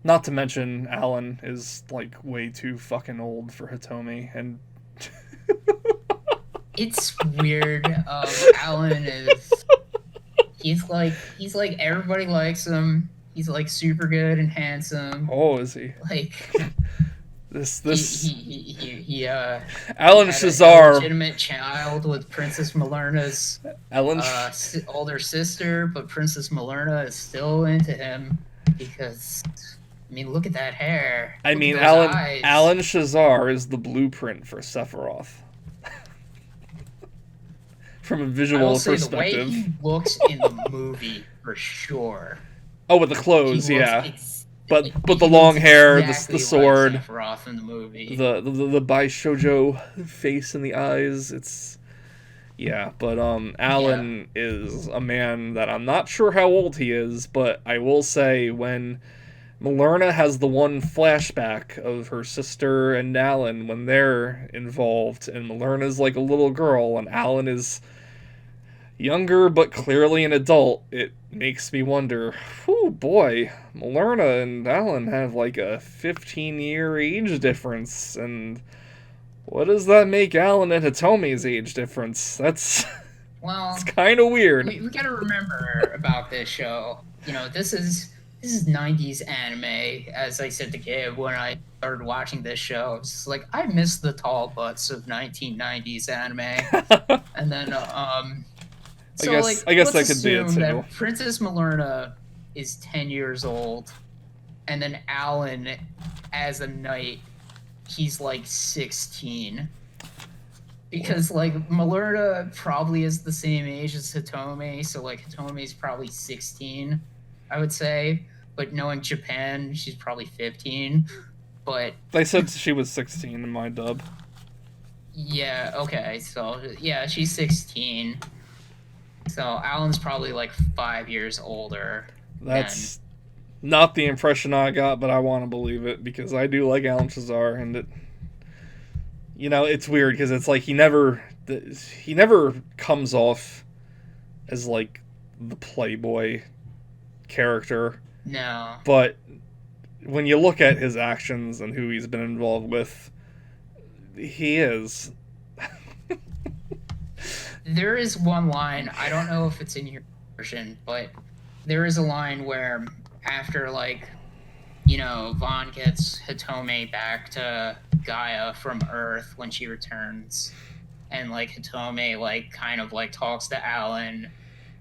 S1: Not to mention, Alan is like way too fucking old for Hitomi, and
S2: It's weird. Alan is he's like everybody likes him. He's like super good and handsome.
S1: oh, is he?
S2: Like
S1: This
S2: he
S1: this
S2: he he he he, uh, he
S1: Alan
S2: had an
S1: Shazar.
S2: illegitimate child with Princess Malerna's
S1: Alan.
S2: older sister, but Princess Malerna is still into him because I mean, look at that hair.
S1: I
S2: Look at
S1: mean,
S2: those eyes.
S1: Alan Shazar is the blueprint for Sephiroth from a
S2: I will
S1: visual
S2: say the way
S1: perspective.
S2: he looks in the movie for sure.
S1: Oh, with the
S2: He
S1: clothes,
S2: looks
S1: yeah. But the
S2: he
S1: long
S2: looks
S1: hair, the
S2: exactly like
S1: sword,
S2: Sephiroth in the movie.
S1: the Baishoujo face in the eyes. It's yeah, but
S2: Yeah.
S1: Alan is a man that I'm not sure how old he is, but I will say when Malerna has the one flashback of her sister and Alan when they're involved, and Malerna's like a little girl, and Alan is younger but clearly an adult, it makes me wonder, oh boy, Malerna and Alan have like a 15-year age difference, and what does that make Alan and Hitomi's age difference? That's it's
S2: Well,
S1: kind of weird.
S2: we got to remember about this show. You know, this is 90s anime. As I said to Gabe when I started watching this show, it's just like I miss the tall butts of 1990s anime. And then so like
S1: I guess
S2: let's
S1: that could be it
S2: assume
S1: too.
S2: that Princess Malerna is 10 years old and then Alan as a knight he's like 16 because like Malerna probably is the same age as Hitomi, so like Hitomi's probably 16, I would say. But knowing Japan, she's probably 15. But
S1: They said she was 16 in my dub.
S2: yeah, okay, so yeah, she's 16. So Alan's probably like 5 years older than.
S1: That's not the impression I got, but I want to believe it because I do like Alan Shazar, and it's weird because it's like he never comes off as like the playboy character,
S2: No.
S1: but when you look at his actions and who he's been involved with, he is.
S2: There is one line, I don't know if it's in your version, but there is a line where after like Vaughn gets Hitome back to Gaia from Earth when she returns, and like Hitome like kind of like talks to Alan,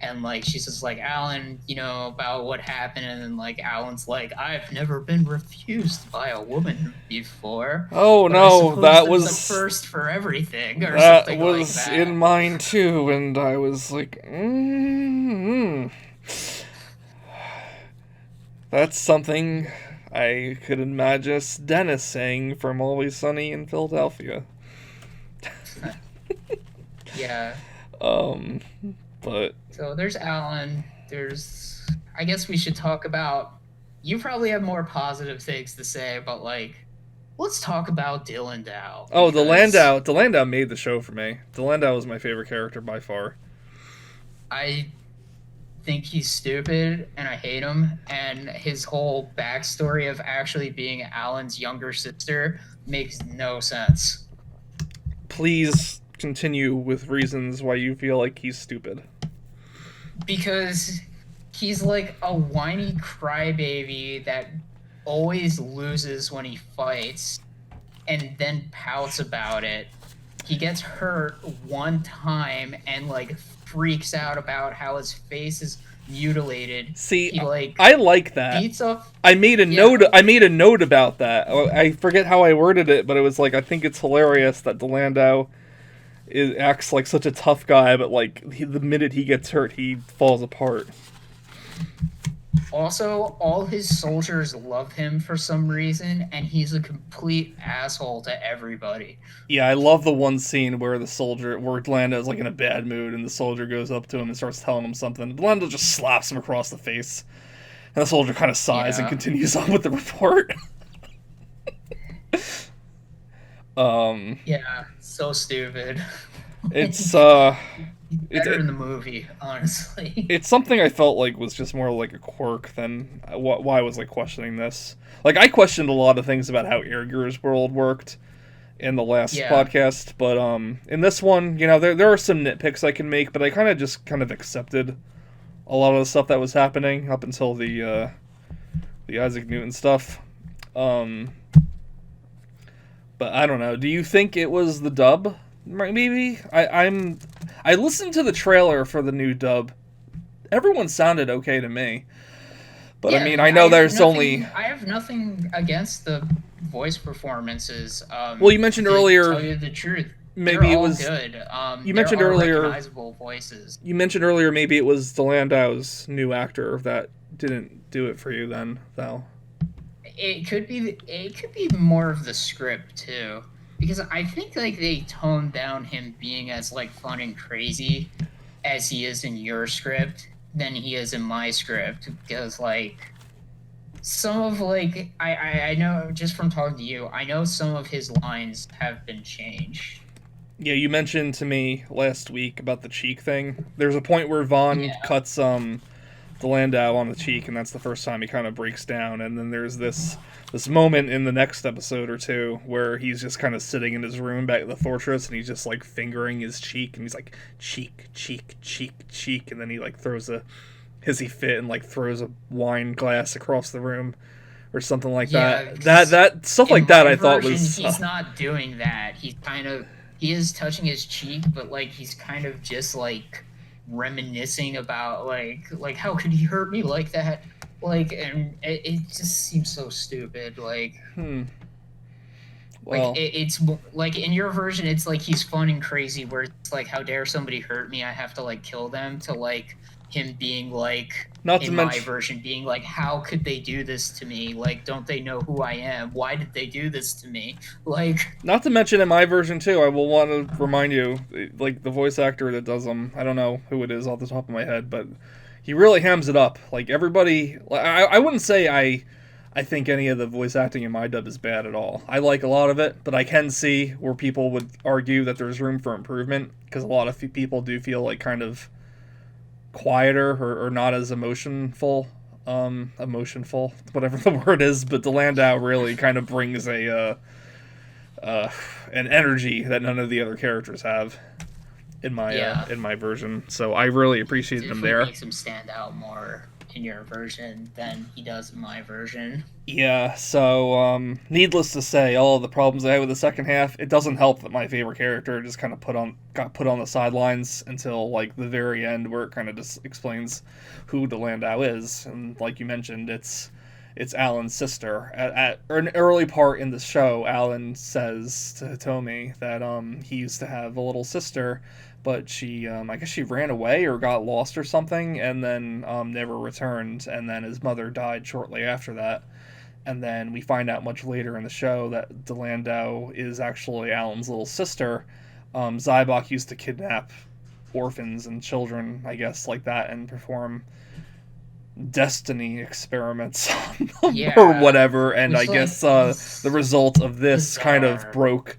S2: and like she's just like Alan, about what happened, and then like Alan's like, I've never been refused by a woman before,
S1: Oh
S2: but I
S1: no,
S2: suppose there's a first for everything or
S1: that
S2: something like
S1: was
S2: that.
S1: in mine too, and I was like, that's something I could imagine Dennis saying from Always Sunny in Philadelphia.
S2: Yeah.
S1: Um, but
S2: So there's Alan. I guess we should talk about. You probably have more positive things to say, but like, let's talk about Dylan Dow.
S1: oh,
S2: Because
S1: the Landau made the show for me. The Landau was my favorite character by far.
S2: I think he's stupid and I hate him. And his whole backstory of actually being Alan's younger sister makes no sense.
S1: Please continue with reasons why you feel like he's stupid.
S2: Because he's like a whiny crybaby that always loses when he fights and then pouts about it. He gets hurt one time and like freaks out about how his face is mutilated.
S1: See,
S2: he like
S1: I like that.
S2: beats up.
S1: I made a note about that. I forget how I worded it, but it was like I think it's hilarious that DeLandau acts like such a tough guy, but like the minute he gets hurt, he falls apart.
S2: Also, all his soldiers love him for some reason, and he's a complete asshole to everybody.
S1: Yeah, I love the one scene where DeLandau's like in a bad mood, and the soldier goes up to him and starts telling him something. DeLandau just slaps him across the face, and the soldier kind of sighs and continues on with the report.
S2: Yeah, so stupid.
S1: It's
S2: Better in the movie, honestly.
S1: it's something I felt like was just more like a quirk than why I was like questioning this. Like I questioned a lot of things about how Airgear's world worked in the last
S2: Yeah,
S1: podcast, but in this one, there are some nitpicks I can make, but I kind of accepted a lot of the stuff that was happening up until the Isaac Newton stuff. Um, but I don't know. Do you think it was the dub? Maybe I listened to the trailer for the new dub. Everyone sounded okay to me. But I mean,
S2: yeah.
S1: I know there's only.
S2: I have nothing against the voice performances.
S1: Well, you mentioned
S2: To
S1: earlier
S2: tell you the truth, they're
S1: maybe it
S2: all
S1: was.
S2: good.
S1: You
S2: There
S1: mentioned
S2: are
S1: earlier.
S2: recognizable voices.
S1: You mentioned earlier maybe it was Delandau's new actor that didn't do it for you then, though.
S2: It could be more of the script too, because I think like they toned down him being as like fun and crazy as he is in your script than he is in my script. Because like some of like I know just from talking to you, I know some of his lines have been changed.
S1: Yeah, you mentioned to me last week about the cheek thing. There's a point where Vaughn
S2: Yeah,
S1: cuts the Landau on the cheek, and that's the first time he kind of breaks down. And then there's this moment in the next episode or two where he's just kind of sitting in his room back at the fortress, and he's just like fingering his cheek, and he's like cheek, cheek, cheek, cheek, and then he like throws a hissy fit and like throws a wine glass across the room or something like
S2: yeah.
S1: that. That
S2: Because
S1: that stuff
S2: in
S1: like that
S2: my
S1: I thought
S2: version,
S1: was
S2: he's not doing that. He is touching his cheek, but like he's kind of just like reminiscing about like how could he hurt me like that? Like, and it just seems so stupid.
S1: hmm.
S2: Like
S1: Well,
S2: it's like in your version, it's like he's fun and crazy. Where it's like, how dare somebody hurt me? I have to like kill them. To like him being like
S1: not to
S2: in my
S1: mention
S2: version being like, how could they do this to me? Like, don't they know who I am? Why did they do this to me? Like,
S1: Not to mention in my version too, I will want to remind you, like the voice actor that does them. I don't know who it is off the top of my head, but he really hams it up. Like everybody, I wouldn't say I think any of the voice acting in my dub is bad at all. I like a lot of it, but I can see where people would argue that there's room for improvement because a lot of people do feel like kind of quieter or not as emotionful, whatever the word is. But the Landau really kind of brings uh, an energy that none of the other characters have
S2: yeah,
S1: in my version. So I really appreciated him
S2: definitely
S1: there.
S2: makes him stand out more in your version than he does in my version.
S1: Yeah, so needless to say, all of the problems I had with the second half, it doesn't help that my favorite character just kind of got put on the sidelines until like the very end, where it kind of just explains who the Landau is, and like you mentioned, it's Alan's sister. At an early part in the show, Alan says to Hitomi that he used to have a little sister, but she I guess she ran away or got lost or something, and then never returned, and then his mother died shortly after that. And then we find out much later in the show that Delandau is actually Alan's little sister. Zybok used to kidnap orphans and children, I guess, like that, and perform destiny experiments on them or
S2: Yeah,
S1: whatever. And I
S2: which like
S1: guess the
S2: is
S1: result of this kind of
S2: bizarre.
S1: broke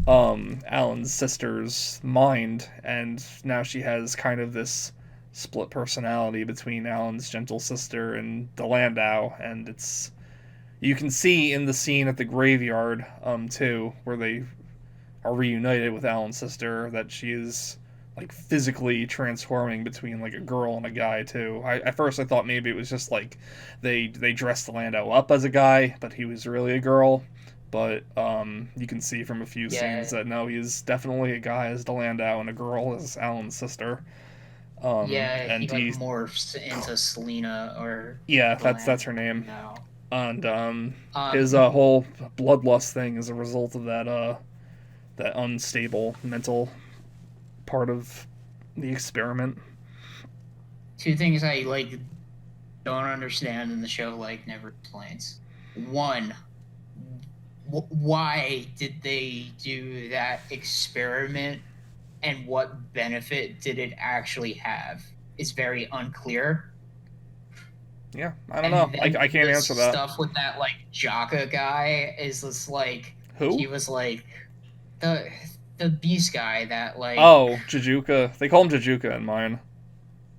S1: Alan's sister's mind, and now she has kind of this split personality between Alan's gentle sister and Delandau, and it's you can see in the scene at the graveyard, too, where they are reunited with Alan's sister, that she is like physically transforming between like a girl and a guy too. At first I thought maybe it was just like they dressed the Landau up as a guy, but he was really a girl. But you can see from a few scenes
S2: Yeah,
S1: that no, he's definitely a guy as the Landau and a girl as Alan's sister.
S2: yeah, he
S1: And
S2: like
S1: he,
S2: morphs into Selena or
S1: yeah,
S2: the
S1: that's
S2: land
S1: her name.
S2: now.
S1: And his
S2: Um,
S1: whole bloodlust thing is a result of that unstable mental part of the experiment.
S2: two things I like don't understand and the show like never explains. One, why did they do that experiment and what benefit did it actually have is very unclear.
S1: Yeah, I don't know.
S2: And
S1: I
S2: then
S1: can't
S2: the
S1: answer that.
S2: stuff with that like Jaka guy is just like
S1: Who?
S2: he was like the the beast guy that
S1: Oh, Jijuka. They call him Jijuka in mine.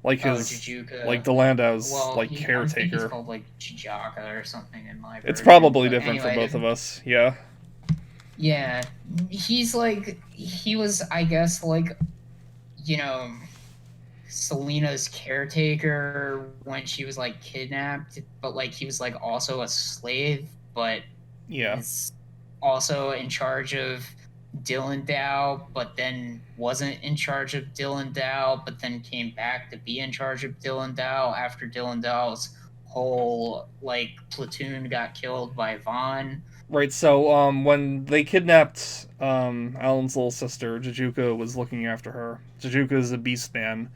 S1: Like like
S2: Jujuka.
S1: the Landau's
S2: Well, I think he's
S1: caretaker.
S2: called like Chijaka or something in my
S1: It's
S2: version.
S1: probably
S2: But
S1: different for both
S2: anyway,
S1: of us. Yeah.
S2: yeah, he was, I guess, like, you know, Selena's caretaker when she was like kidnapped, but like he was like also a slave, but
S1: Yeah.
S2: is also in charge of Dylan Dow, but then wasn't in charge of Dylan Dow, but then came back to be in charge of Dylan Dow after Dylan Dow's whole like platoon got killed by Vaughn.
S1: Right, so when they kidnapped Alan's little sister, Jijuka was looking after her. Jijuka is a beast man,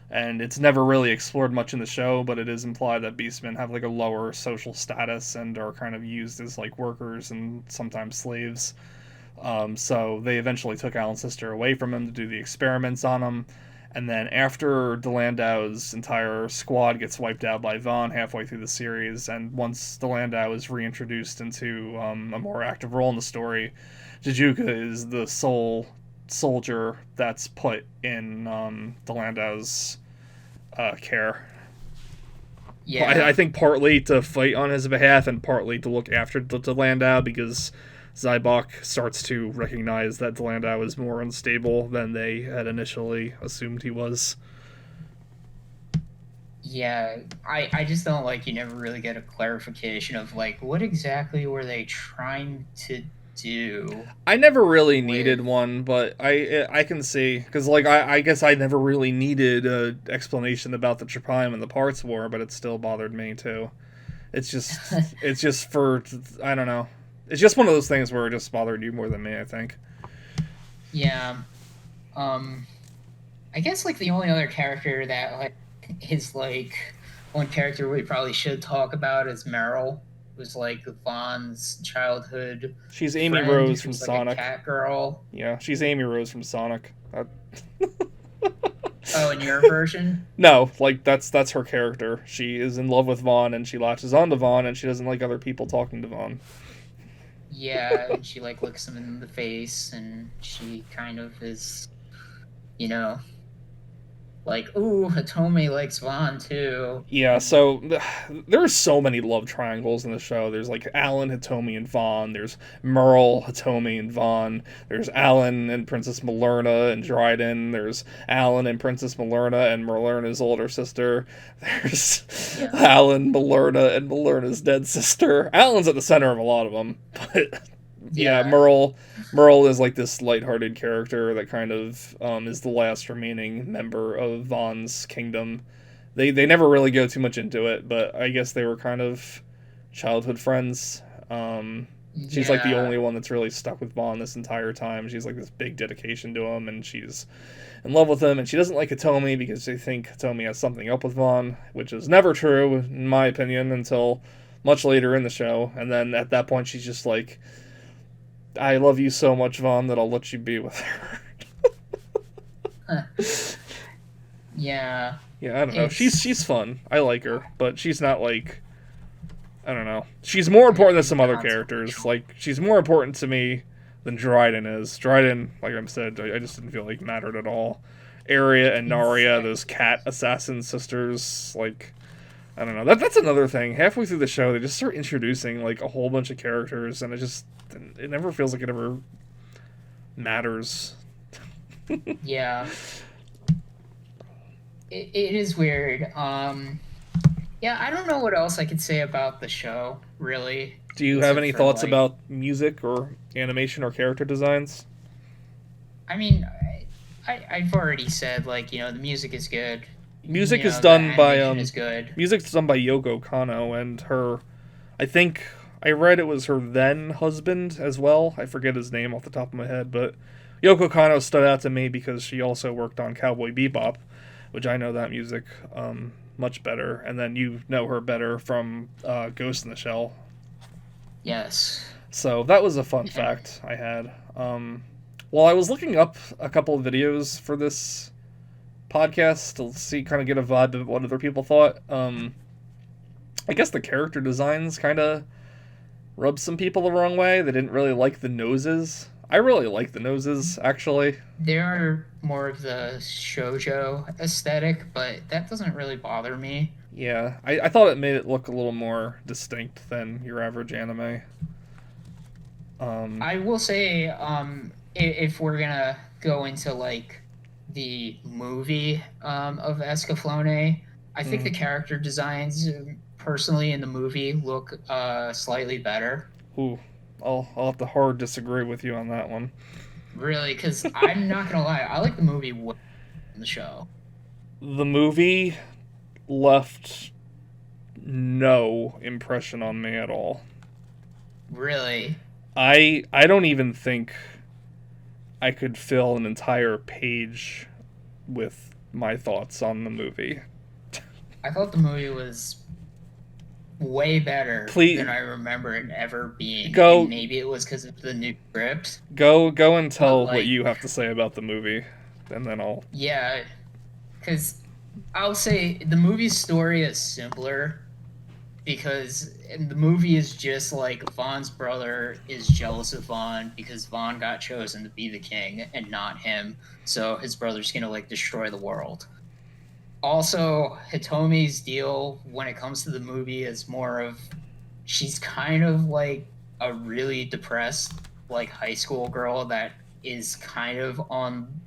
S1: and it's never really explored much in the show, but it is implied that beastmen have like a lower social status and are kind of used as like workers and sometimes slaves. So they eventually took Alan's sister away from him to do the experiments on him. And then after Delandau's entire squad gets wiped out by Vaughn halfway through the series, and once Delandau is reintroduced into a more active role in the story, Jijuka is the sole soldier that's put in Delandau's care. I
S2: Yeah,
S1: think partly to fight on his behalf and partly to look after Delandau because Zybok starts to recognize that Delandau is more unstable than they had initially assumed he was.
S2: yeah. I just don't like, you never really get a clarification of like what exactly were they trying to do
S1: I never really needed
S2: with.
S1: one, but I can see because like I guess I never really needed a explanation about the Trapime and the Parts War, but it still bothered me too. It's just for I don't know. It's just one of those things where it just bothered you more than me. I think.
S2: Yeah. Um I guess like the only other character that like is like one character we probably should talk about is Meryl, who's like Vaughn's childhood
S1: She's Amy
S2: friend,
S1: Rose from
S2: who's like a
S1: Sonic.
S2: cat girl.
S1: Yeah, she's Amy Rose from Sonic.
S2: Oh, in your version?
S1: No, like that's her character. She is in love with Vaughn and she latches on to Vaughn and she doesn't like other people talking to Vaughn.
S2: Yeah, and she like looks him in the face and she kind of is, you know, like, ooh, Hitomi likes Vaughn too.
S1: Yeah, so there are so many love triangles in the show. There's like Alan, Hitomi, and Vaughn. There's Merle, Hitomi, and Vaughn. There's Alan and Princess Malerna and Dryden. There's Alan and Princess Malerna and Malerna's older sister. There's
S2: Yeah.
S1: Alan, Malerna, and Malerna's dead sister. Alan's at the center of a lot of them, but yeah,
S2: Yeah.
S1: Merle is like this lighthearted character that kind of is the last remaining member of Vaughn's kingdom. They never really go too much into it, but I guess they were kind of childhood friends. She's like the
S2: Yeah.
S1: only one that's really stuck with Vaughn this entire time. She's like this big dedication to him, and she's in love with him. And she doesn't like Hitomi because they think Hitomi has something up with Vaughn, which is never true in my opinion until much later in the show. And then at that point, she's just like, I love you so much, Vaughn, that I'll let you be with her.
S2: Yeah.
S1: Yeah, I don't know.
S2: It's
S1: She's fun. I like her, but she's not like I don't know. She's more important than some other characters.
S2: inconsequential.
S1: Like she's more important to me than Dryden is. Dryden, like I said, I just didn't feel like mattered at all. Arya and Narya, those
S2: Exactly.
S1: cat assassin sisters, like I don't know. That's another thing. Halfway through the show, they just start introducing like a whole bunch of characters, and it never feels like it ever matters.
S2: Yeah. It is weird. Yeah, I don't know what else I could say about the show, really,
S1: Do you have
S2: except
S1: any
S2: for
S1: thoughts
S2: like,
S1: about music or animation or character designs?
S2: I mean, I've already said like, the music is good,
S1: Music is
S2: the
S1: done by
S2: animation is good.
S1: music's done by Yoko Kanno and her I think I read it was her then husband as well. I forget his name off the top of my head, but Yoko Kanno stood out to me because she also worked on Cowboy Bebop, which I know that music much better, and then you know her better from Ghost in the Shell.
S2: Yes.
S1: So that was a fun
S2: Yeah.
S1: fact I had. While I was looking up a couple of videos for this podcast to see, kind of get a vibe of what other people thought, I guess the character designs kind of rubbed some people the wrong way. They didn't really like the noses. I really like the noses, actually.
S2: They are more of the shoujo aesthetic, but that doesn't really bother me.
S1: Yeah, I thought it made it look a little more distinct than your average anime. Um,
S2: I will say, if we're gonna go into like the movie of Escaflowne, I think the
S1: mm,
S2: character designs personally in the movie look slightly better.
S1: ooh, I'll have to hard disagree with you on that one.
S2: Really, because I'm not gonna lie, I like the movie way more than the show.
S1: The movie left no impression on me at all.
S2: Really,
S1: I don't even think I could fill an entire page with my thoughts on the movie.
S2: I thought the movie was way better than
S1: Please
S2: I remember it ever being, and
S1: go
S2: maybe it was because of the new script.
S1: go and
S2: But
S1: tell what
S2: like,
S1: you have to say about the movie, and then I'll.
S2: yeah, because I'll say the movie's story is simpler because the movie is just like Vaughn's brother is jealous of Vaughn because Vaughn got chosen to be the king and not him. So his brother's gonna like destroy the world. Also, Hitomi's deal when it comes to the movie is more of she's kind of like a really depressed like high school girl that is kind of on,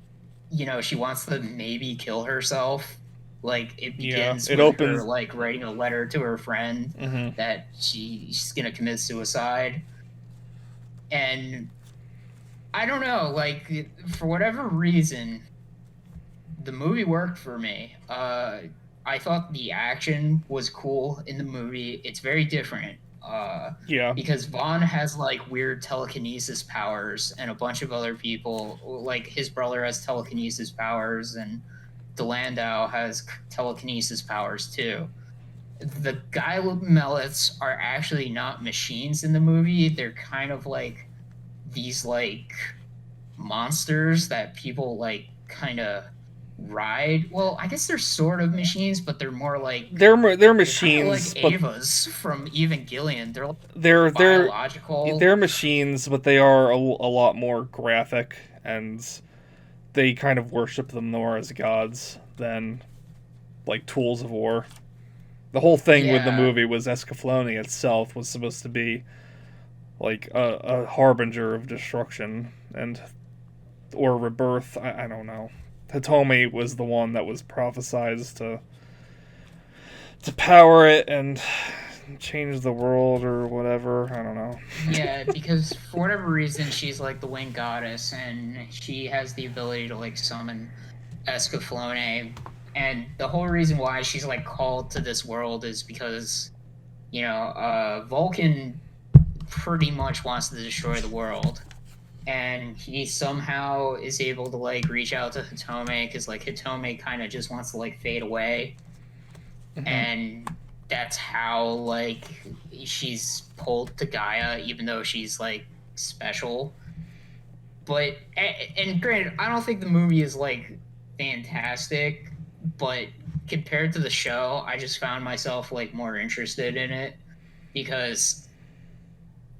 S2: she wants to maybe kill herself. Like it
S1: Yeah,
S2: begins
S1: it
S2: with her
S1: opens.
S2: like writing a letter to her friend
S1: Hmm.
S2: that she's gonna commit suicide. And I don't know, like for whatever reason, the movie worked for me. I thought the action was cool in the movie. It's very different.
S1: Yeah,
S2: Because Vaughn has like weird telekinesis powers, and a bunch of other people, like his brother, has telekinesis powers, and Delandau has telekinesis powers too. The guy Mellets are actually not machines in the movie. They're kind of like these like monsters that people like kind of ride. Well, I guess they're sort of machines, but they're more like
S1: they're
S2: they're kind of like
S1: machines, but
S2: Avas from Evangelion. They're like
S1: they're they're
S2: biological.
S1: they're machines, but they are a lot more graphic, and they kind of worship them more as gods than like tools of war. The whole thing with the
S2: Yeah,
S1: movie was Escaflowne itself was supposed to be like a harbinger of destruction and or rebirth. I don't know. Hitomi was the one that was prophesized to power it and change the world or whatever. I don't know.
S2: yeah, because for whatever reason she's like the wind goddess, and she has the ability to like summon Escaflowne. And the whole reason why she's like called to this world is because Vulcan pretty much wants to destroy the world, and he somehow is able to like reach out to Hitome because like Hitome kind of just wants to like fade away,
S1: Hmm.
S2: and that's how like she's pulled to Gaia, even though she's like special. But and granted, I don't think the movie is like fantastic, but compared to the show, I just found myself like more interested in it because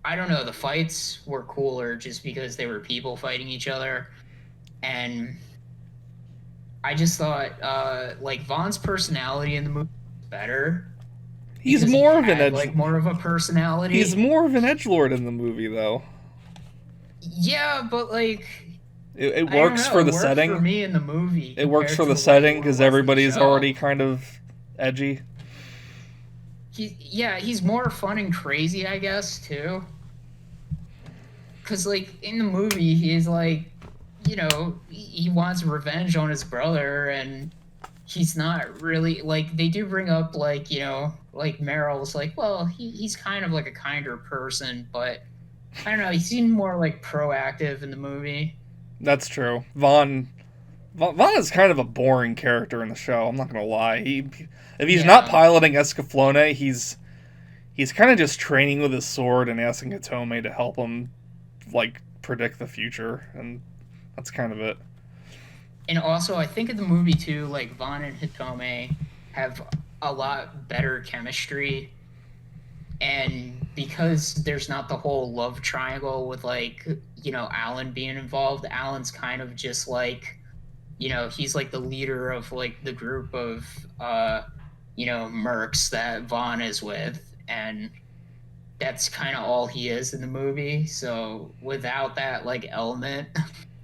S2: I don't know, the fights were cooler just because they were people fighting each other. And I just thought like Vaughn's personality in the movie was better
S1: He's
S2: because he
S1: more of an
S2: had
S1: edge.
S2: like more of a
S1: He's
S2: personality.
S1: more of an edge lord in the movie, though.
S2: Yeah, but like
S1: It
S2: I don't
S1: works
S2: know,
S1: for
S2: it
S1: the
S2: worked for
S1: setting.
S2: me in the movie
S1: It works
S2: compared
S1: for
S2: to
S1: the
S2: the way
S1: setting
S2: what it
S1: because
S2: was in the
S1: everybody's already
S2: show.
S1: kind of edgy.
S2: He's more fun and crazy, I guess, too. Cause like in the movie, he's like, he wants revenge on his brother, and he's not really like they do bring up like like Meryl's like, well, he's kind of like a kinder person, but I don't know, he seemed more like proactive in the movie.
S1: That's true. Vaughn is kind of a boring character in the show. I'm not gonna lie. If he's not
S2: Yeah,
S1: piloting Escaflowne, he's kind of just training with his sword and asking Hitome to help him like predict the future, and that's kind of it.
S2: and also I think in the movie too, like Vaughn and Hitome have a lot better chemistry And because there's not the whole love triangle with like, Alan being involved, Alan's kind of just like, he's like the leader of like the group of mercs that Vaughn is with, and that's kind of all he is in the movie. So without that like element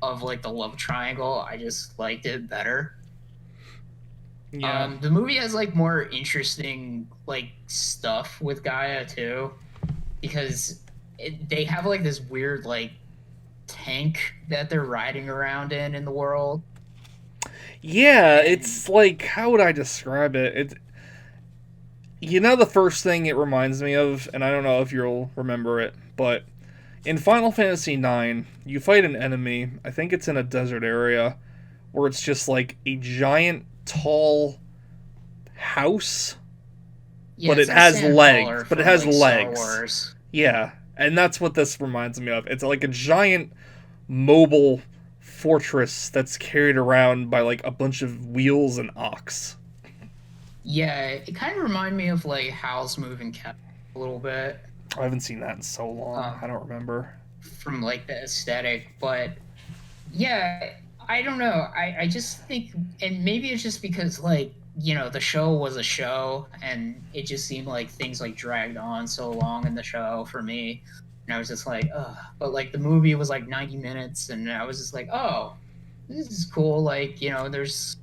S2: of like the love triangle, I just liked it better.
S1: Yeah.
S2: The movie has like more interesting like stuff with Gaia too, because they have like this weird like tank that they're riding around in the world.
S1: Yeah,
S2: And
S1: it's like, how would I describe it? The first thing it reminds me of, and I don't know if you'll remember it, but in Final Fantasy IX, you fight an enemy, I think it's in a desert area, where it's just like a giant, tall house,
S2: yeah,
S1: but
S2: it's
S1: it
S2: that
S1: has
S2: sand
S1: legs.
S2: crawler
S1: But it
S2: from
S1: has
S2: like Star
S1: legs.
S2: Wars.
S1: Yeah, and that's what this reminds me of. It's like a giant, mobile fortress that's carried around by like a bunch of wheels and ox.
S2: Yeah, it kind of reminded me of like Howl's Moving Castle a little bit,
S1: I haven't seen that in so long. I
S2: um,
S1: don't remember.
S2: from like the aesthetic. But yeah, I don't know. I just think, and maybe it's just because like, the show was a show and it just seemed like things like dragged on so long in the show for me. And I was just like, ugh. But like the movie was like 90 minutes and I was just like, oh, this is cool. Like, there's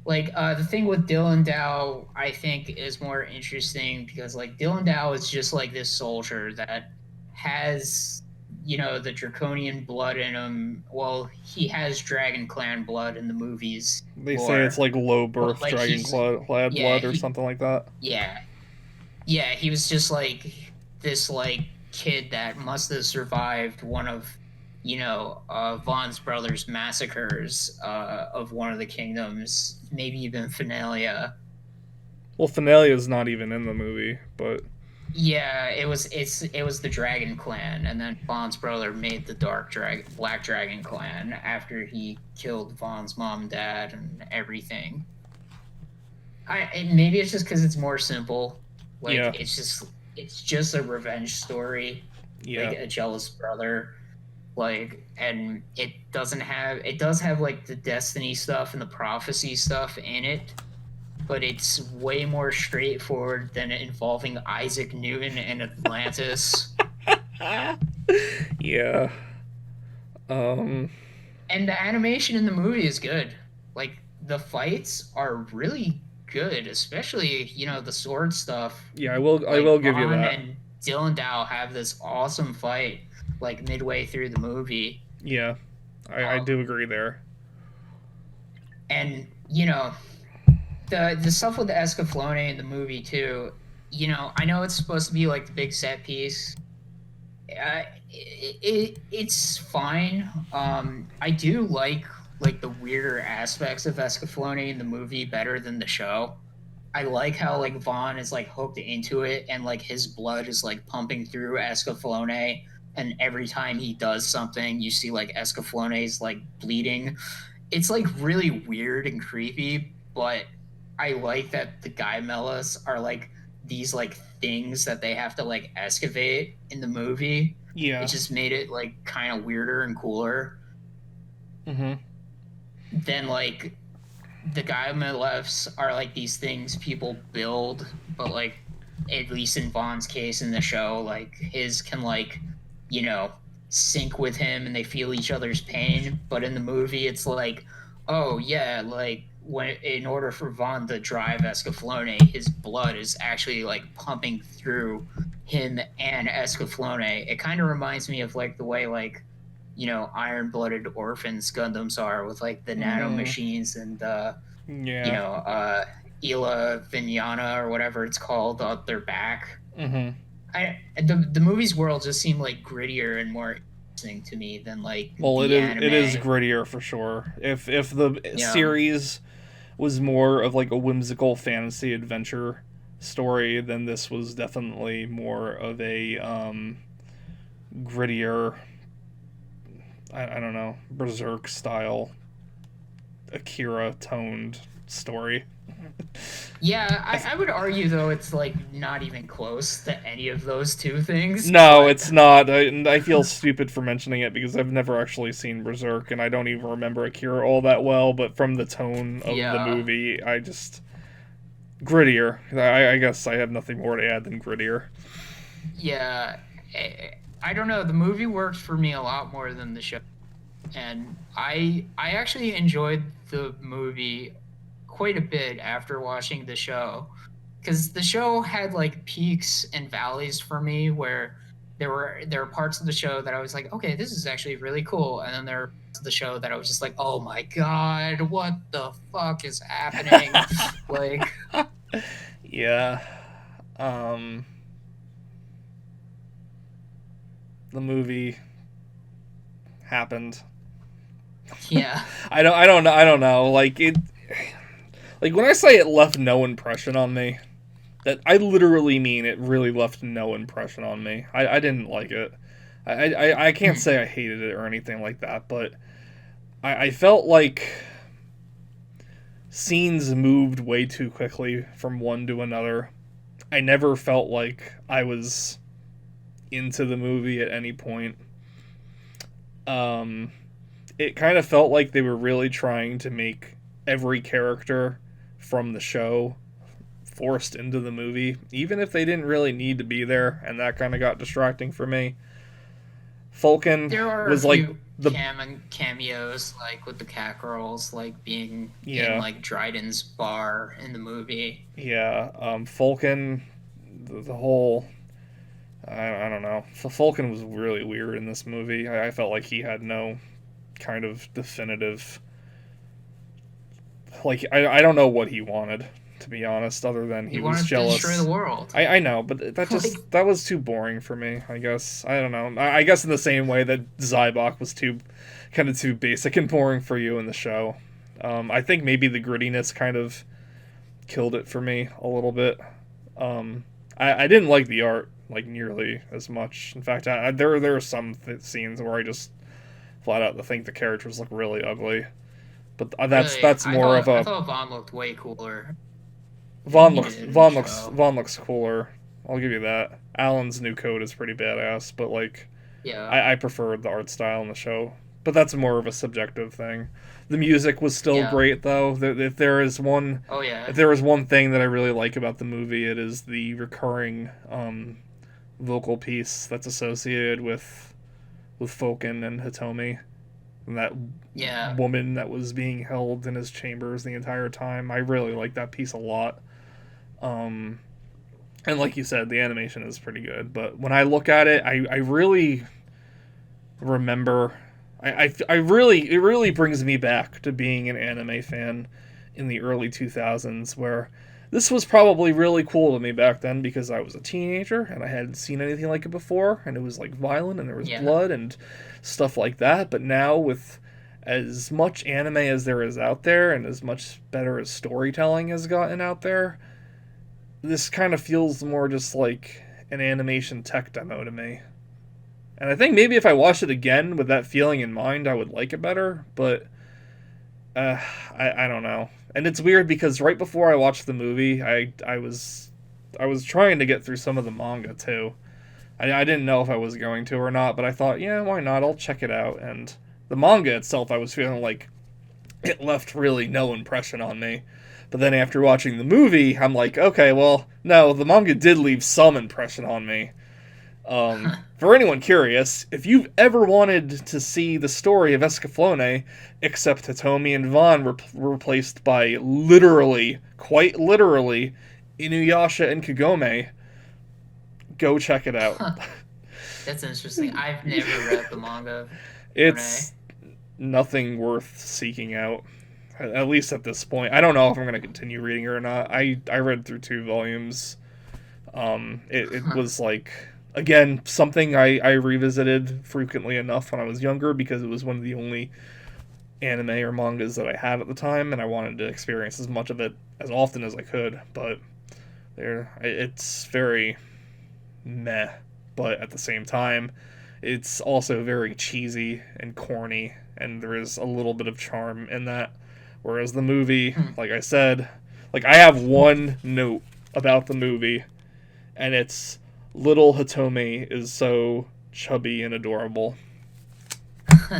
S2: like the thing with Dylan Dow, I think, is more interesting because like Dylan Dow is just like this soldier that has the draconian blood in him. Well, he has Dragon Clan blood in the movies
S1: They say it's
S2: lore,
S1: like low
S2: but
S1: birth
S2: like
S1: dragon
S2: he's
S1: clad
S2: yeah
S1: blood or
S2: he
S1: something like that.
S2: yeah yeah he was just like this like kid that must have survived one of Vaughn's brothers massacres of one of the kingdoms, maybe even Finalia.
S1: Well, Finalia's not even in the movie, but
S2: Yeah, it was the Dragon Clan, and then Vaughn's brother made the Black Dragon Clan after he killed Vaughn's mom and dad and everything. Maybe it's just because it's more simple. Like
S1: yeah,
S2: it's just a revenge story, like
S1: yeah,
S2: a jealous brother. Like, and it does have like the destiny stuff and the prophecy stuff in it, but it's way more straightforward than involving Isaac Newton and Atlantis.
S1: yeah. Um,
S2: And the animation in the movie is good. Like the fights are really good, especially, the sword stuff.
S1: yeah. I will
S2: Like
S1: give you
S2: Vaughn
S1: that.
S2: and Dylan Dow have this awesome fight like midway through the movie.
S1: Yeah, I
S2: Um,
S1: do agree there.
S2: and the stuff with the Escaflowne in the movie too. I know it's supposed to be like the big set piece. It's fine. I do like the weirder aspects of Escaflowne in the movie better than the show. I like how like Vaughn is like hooked into it and like his blood is like pumping through Escaflowne, and every time he does something, you see like Escaflowne's like bleeding. It's like really weird and creepy, but I like that the Guy Mellas are like these like things that they have to like excavate in the movie. It
S1: Yeah.
S2: just made it like kind of weirder and cooler
S1: Mm-hmm.
S2: than like the Guy Mellas are like these things people build, but like at least in Vaughn's case in the show, like his can like, you know, sync with him and they feel each other's pain. But in the movie, it's like, oh yeah, like when in order for Vaughn to drive Escaflowne, his blood is actually like pumping through him and Escaflowne. It kind of reminds me of like the way like iron-blooded orphans Gundams are with like the nano
S1: Mm,
S2: machines and you
S1: yeah.
S2: know, Ela Vignana or whatever it's called up their back.
S1: Mm-hmm.
S2: The movie's world just seemed like grittier and more interesting to me than like
S1: Well, it
S2: the
S1: is it is
S2: anime.
S1: grittier for sure. If the
S2: You know,
S1: series was more of like a whimsical fantasy adventure story, then this was definitely more of a grittier. I don't know, berserk style, Akira toned story.
S2: Yeah,
S1: I
S2: I would argue though it's like not even close to any of those two things,
S1: No,
S2: but
S1: it's not. I feel stupid for mentioning it because I've never actually seen Berserk, and I don't even remember Akira all that well. But from the tone of the
S2: yeah,
S1: movie, I just grittier. I guess I have nothing more to add than grittier.
S2: yeah. I don't know. The movie worked for me a lot more than the show, and I actually enjoyed the movie quite a bit after watching the show, because the show had like peaks and valleys for me where there were parts of the show that I was like, okay, this is actually really cool, and then there are parts of the show that I was just like, oh my God, what the fuck is happening? Like,
S1: Yeah. Um, the movie happened.
S2: yeah,
S1: I don't know. Like it. Like when I say it left no impression on me, that I literally mean it really left no impression on me. I didn't like it. I can't
S2: Hmm.
S1: say I hated it or anything like that, but I felt like scenes moved way too quickly from one to another. I never felt like I was into the movie at any point. Um, it kind of felt like they were really trying to make every character from the show forced into the movie, even if they didn't really need to be there, and that kind of got distracting for me. Falcon
S2: There are a
S1: was like
S2: few
S1: the
S2: cameos, like with the cat girls, like being in
S1: yeah
S2: like Dryden's bar in the movie.
S1: yeah Falcon the whole I don't know. Falcon was really weird in this movie. I felt like he had no kind of definitive like I don't know what he wanted to be honest, other than
S2: He
S1: he was
S2: wanted to destroy the
S1: jealous.
S2: world.
S1: I know, but
S2: Like,
S1: that was too boring for me. I guess I don't know. I guess in the same way that Zybok was too kind of too basic and boring for you in the show. I think maybe the grittiness kind of killed it for me a little bit. Um, I didn't like the art like nearly as much. In fact, there are some scenes where I just flat out think the characters look really ugly. But
S2: really,
S1: that's more of
S2: I
S1: a
S2: thought Vaughn looked way cooler than he did in the show.
S1: Vaughn looks cooler. I'll give you that. Alan's new coat is pretty badass, but like
S2: Yeah,
S1: I preferred the art style in the show. But that's more of a subjective thing. The music was still
S2: yeah.
S1: great though.
S2: Oh
S1: If
S2: yeah,
S1: there is one thing that I really like about the movie, it is the recurring vocal piece that's associated with Falcon and Hitomi, and that
S2: yeah,
S1: woman that was being held in his chambers the entire time. I really like that piece a lot. Um, and like you said, the animation is pretty good. But when I look at it, I really remember. I really it really brings me back to being an anime fan in the early 2000s, where this was probably really cool to me back then because I was a teenager and I hadn't seen anything like it before, and it was like violent and there was
S2: yeah.
S1: blood and stuff like that. But now with as much anime as there is out there and as much better as storytelling has gotten out there, this kind of feels more just like an animation tech demo to me. And I think maybe if I watched it again with that feeling in mind, I would like it better. But uh, I don't know. And it's weird because right before I watched the movie, I was trying to get through some of the manga too. I didn't know if I was going to or not, but I thought, yeah, why not? I'll check it out. And the manga itself, I was feeling like it left really no impression on me. But then after watching the movie, I'm like, okay, well, no, the manga did leave some impression on me. For anyone curious, if you've ever wanted to see the story of Escaflowne, except Hitomi and Vaughn were replaced by literally, quite literally, Inuyasha and Kagome, go check it out.
S2: That's interesting. I've never read the manga. Renee.
S1: It's nothing worth seeking out, at least at this point. I don't know if I'm going to continue reading it or not. I read through 2 volumes. It was like again something I revisited frequently enough when I was younger because it was one of the only anime or mangas that I had at the time, and I wanted to experience as much of it as often as I could. But it's very meh, but at the same time, it's also very cheesy and corny, and there is a little bit of charm in that. Whereas the movie,
S2: Hmm.
S1: like I said, Like, I have one note about the movie, and it's little Hitomi is so chubby and adorable.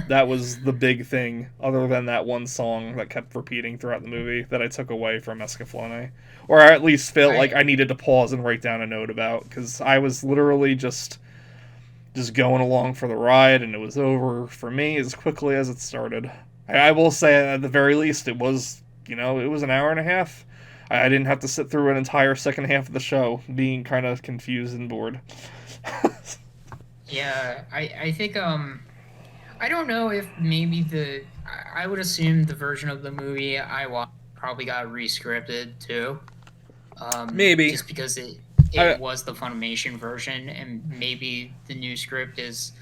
S1: That was the big thing, other than that one song that kept repeating throughout the movie that I took away from Escaflowne. Or I at least felt like
S2: I
S1: I needed to pause and write down a note about, because I was literally just going along for the ride, and it was over for me as quickly as it started. I will say, at the very least, it was, it was an hour and a half. I didn't have to sit through an entire second half of the show being kind of confused and bored.
S2: Yeah, I think I don't know if maybe I would assume the version of the movie I watched probably got rescripted too.
S1: Maybe.
S2: Just because it
S1: I,
S2: it was the Funimation version, and maybe the new script is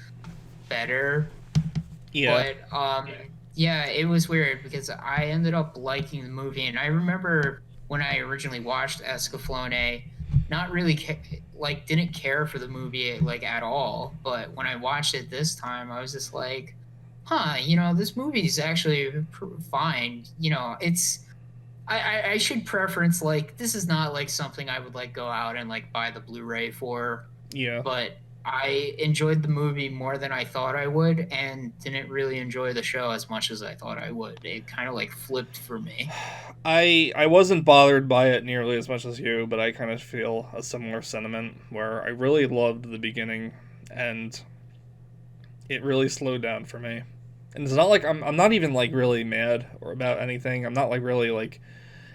S2: better.
S1: yeah.
S2: But yeah, it was weird because I ended up liking the movie, and I remember when I originally watched Escaflowne, not really like didn't care for the movie like at all. But when I watched it this time, I was just like, huh, this movie is actually fine. I should preference like this is not like something I would like go out and like buy the Blu-ray for,
S1: Yeah.
S2: but I enjoyed the movie more than I thought I would and didn't really enjoy the show as much as I thought I would. It kind of like flipped for me.
S1: I wasn't bothered by it nearly as much as you, but I kind of feel a similar sentiment where I really loved the beginning, and it really slowed down for me. And it's not like I'm not even like really mad or about anything. I'm not like really like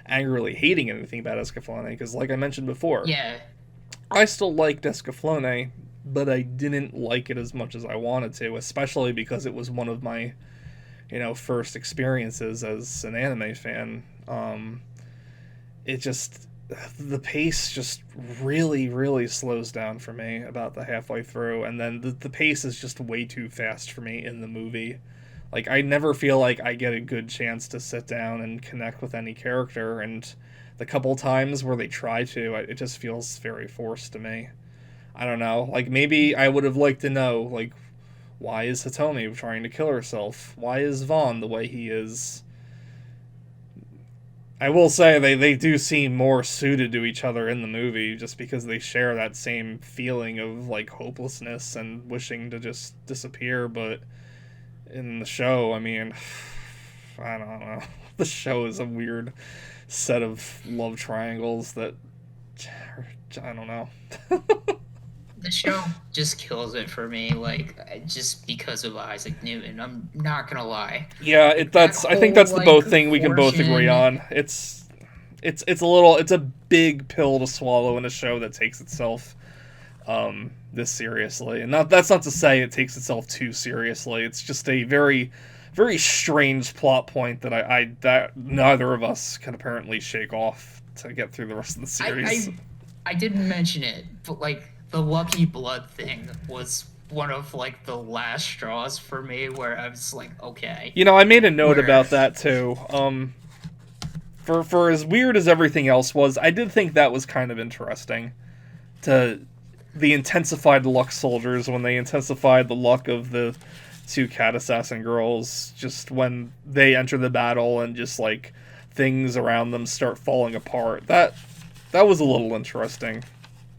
S1: angrily hating anything about Escaflowne, because like I mentioned before,
S2: Yeah.
S1: I still liked Escaflowne, but I didn't like it as much as I wanted to, especially because it was one of my first experiences as an anime fan. It just the pace just really really slows down for me about the halfway through, and then the pace is just way too fast for me in the movie. Like, I never feel like I get a good chance to sit down and connect with any character, and the couple times where they try to, it just feels very forced to me. I don't know. Like, maybe I would have liked to know, like, why is Hitomi trying to kill herself? Why is Vaughn the way he is? I will say they do seem more suited to each other in the movie, just because they share that same feeling of like hopelessness and wishing to just disappear. But in the show, I mean, I don't know. The show is a weird set of love triangles that I don't know.
S2: The show just kills it for me, like just because of Isaac Newton. I'm not gonna lie.
S1: Yeah,
S2: Like that
S1: I think
S2: whole
S1: that's the both
S2: like
S1: thing we can both agree
S2: portion.
S1: on. It's a big pill to swallow in a show that takes itself this seriously. And that's not to say it takes itself too seriously. It's just a very very strange plot point that I that neither of us can apparently shake off to get through the rest of the
S2: I,
S1: series.
S2: I I didn't mention it, but like the Lucky Blood thing was one of like the last straws for me where I was like, okay,
S1: I made a note
S2: where
S1: about that too. For as weird as everything else was, I did think that was kind of interesting. To the intensified luck soldiers when they intensified the luck of the two cat assassin girls, just when they enter the battle and just like things around them start falling apart. That was a little interesting.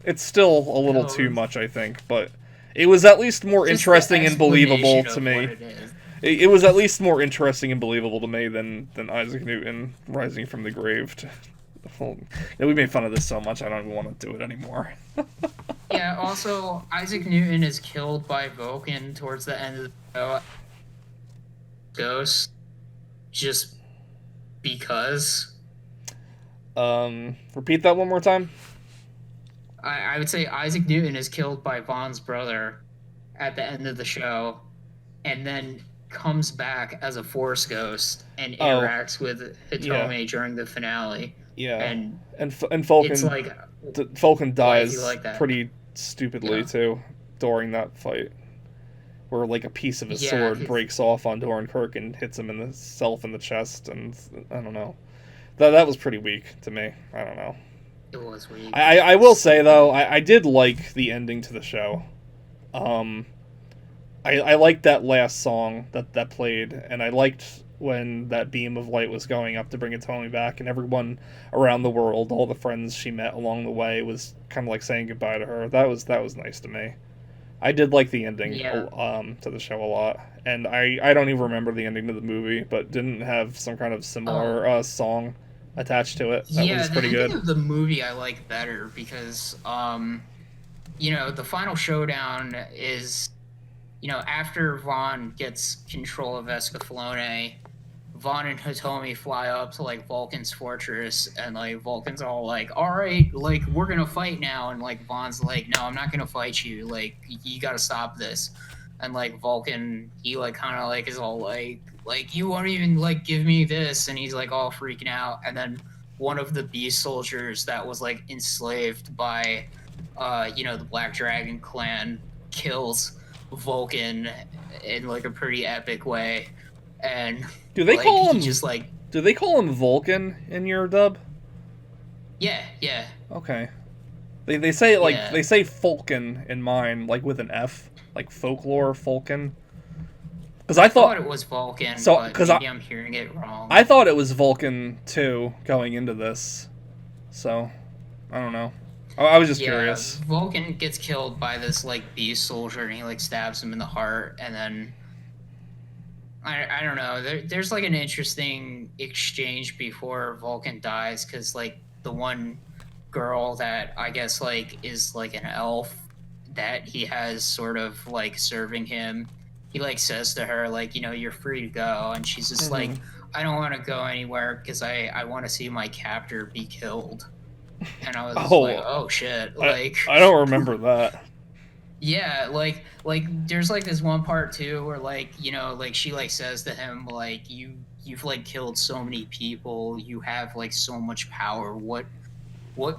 S1: It's still a little too
S2: no,
S1: much, I think, but it was at least more
S2: just the
S1: interesting and believable
S2: explanation
S1: to
S2: of what
S1: me.
S2: it is.
S1: It was at least more interesting and believable to me than Isaac Newton rising from the grave. Well, we made fun of this so much, I don't even want to do it anymore.
S2: Yeah. Also, Isaac Newton is killed by Vulcan towards the end of the show. Ghost, just because.
S1: Repeat that one more time.
S2: I would say Isaac Newton is killed by Vaughn's brother at the end of the show, and then comes back as a Force ghost and
S1: Oh,
S2: interacts with
S1: yeah,
S2: Hitomi during the finale.
S1: yeah,
S2: And
S1: and
S2: it's
S1: Falcon
S2: like,
S1: Falcon
S2: why is he
S1: dies
S2: like that?
S1: pretty stupidly
S2: Yeah,
S1: too during that fight, where like a piece of his
S2: yeah,
S1: sword breaks off on Doran Kirk and hits him in the self in the chest, and I don't know. That was pretty weak to me. I don't know.
S2: it was weak.
S1: I will say though, I did like the ending to the show. Um, I liked that last song that played, and I liked when that beam of light was going up to bring Hitomi back, and everyone around the world, all the friends she met along the way, was kind of like saying goodbye to her. That was nice to me. I did like the ending
S2: Yeah.
S1: to the show a lot, and I don't even remember the ending to the movie, but didn't have some kind of
S2: Oh,
S1: similar song attached to it. That
S2: yeah.
S1: was
S2: The
S1: pretty
S2: ending
S1: good.
S2: of the movie I like better because, the final showdown is, after Vaughn gets control of Escaflowne, Vaughn and Hitomi fly up to like Vulcan's fortress, and like Vulcan's all like, "All right, like we're gonna fight now," and like Vaughn's like, "No, I'm not gonna fight you. Like you gotta stop this." And like Vulcan, he like kind of like is all like you won't even like give me this, and he's like all freaking out. And then one of the beast soldiers that was like enslaved by, the Black Dragon clan kills Vulcan in like a pretty epic way, and
S1: Do they
S2: like
S1: call
S2: he
S1: him?
S2: just like
S1: Do they call him Vulcan in your dub?
S2: yeah, yeah,
S1: Okay. They say it like
S2: yeah.
S1: they say Falcon in mine, like with an F, like folklore Falcon. Because
S2: I
S1: I thought
S2: thought it was Vulcan,
S1: so.
S2: but
S1: Because I
S2: maybe I'm hearing it
S1: I
S2: wrong.
S1: thought it was Vulcan too going into this. So I don't know. I was just
S2: Yeah,
S1: curious.
S2: Vulcan gets killed by this like beast soldier, and he like stabs him in the heart, and then I don't know. There's like an interesting exchange before Vulcan dies, because like the one girl that I guess like is like an elf that he has sort of like serving him, he like says to her like, you're free to go, and she's just
S1: Hmm.
S2: like, I don't want to go anywhere because I want to see my captor be killed. And I was just like,
S1: Oh,
S2: oh shit,
S1: I
S2: like
S1: I don't remember that.
S2: yeah, like there's like this one part too where like, like she like says to him like, you've like killed so many people, you have like so much power, what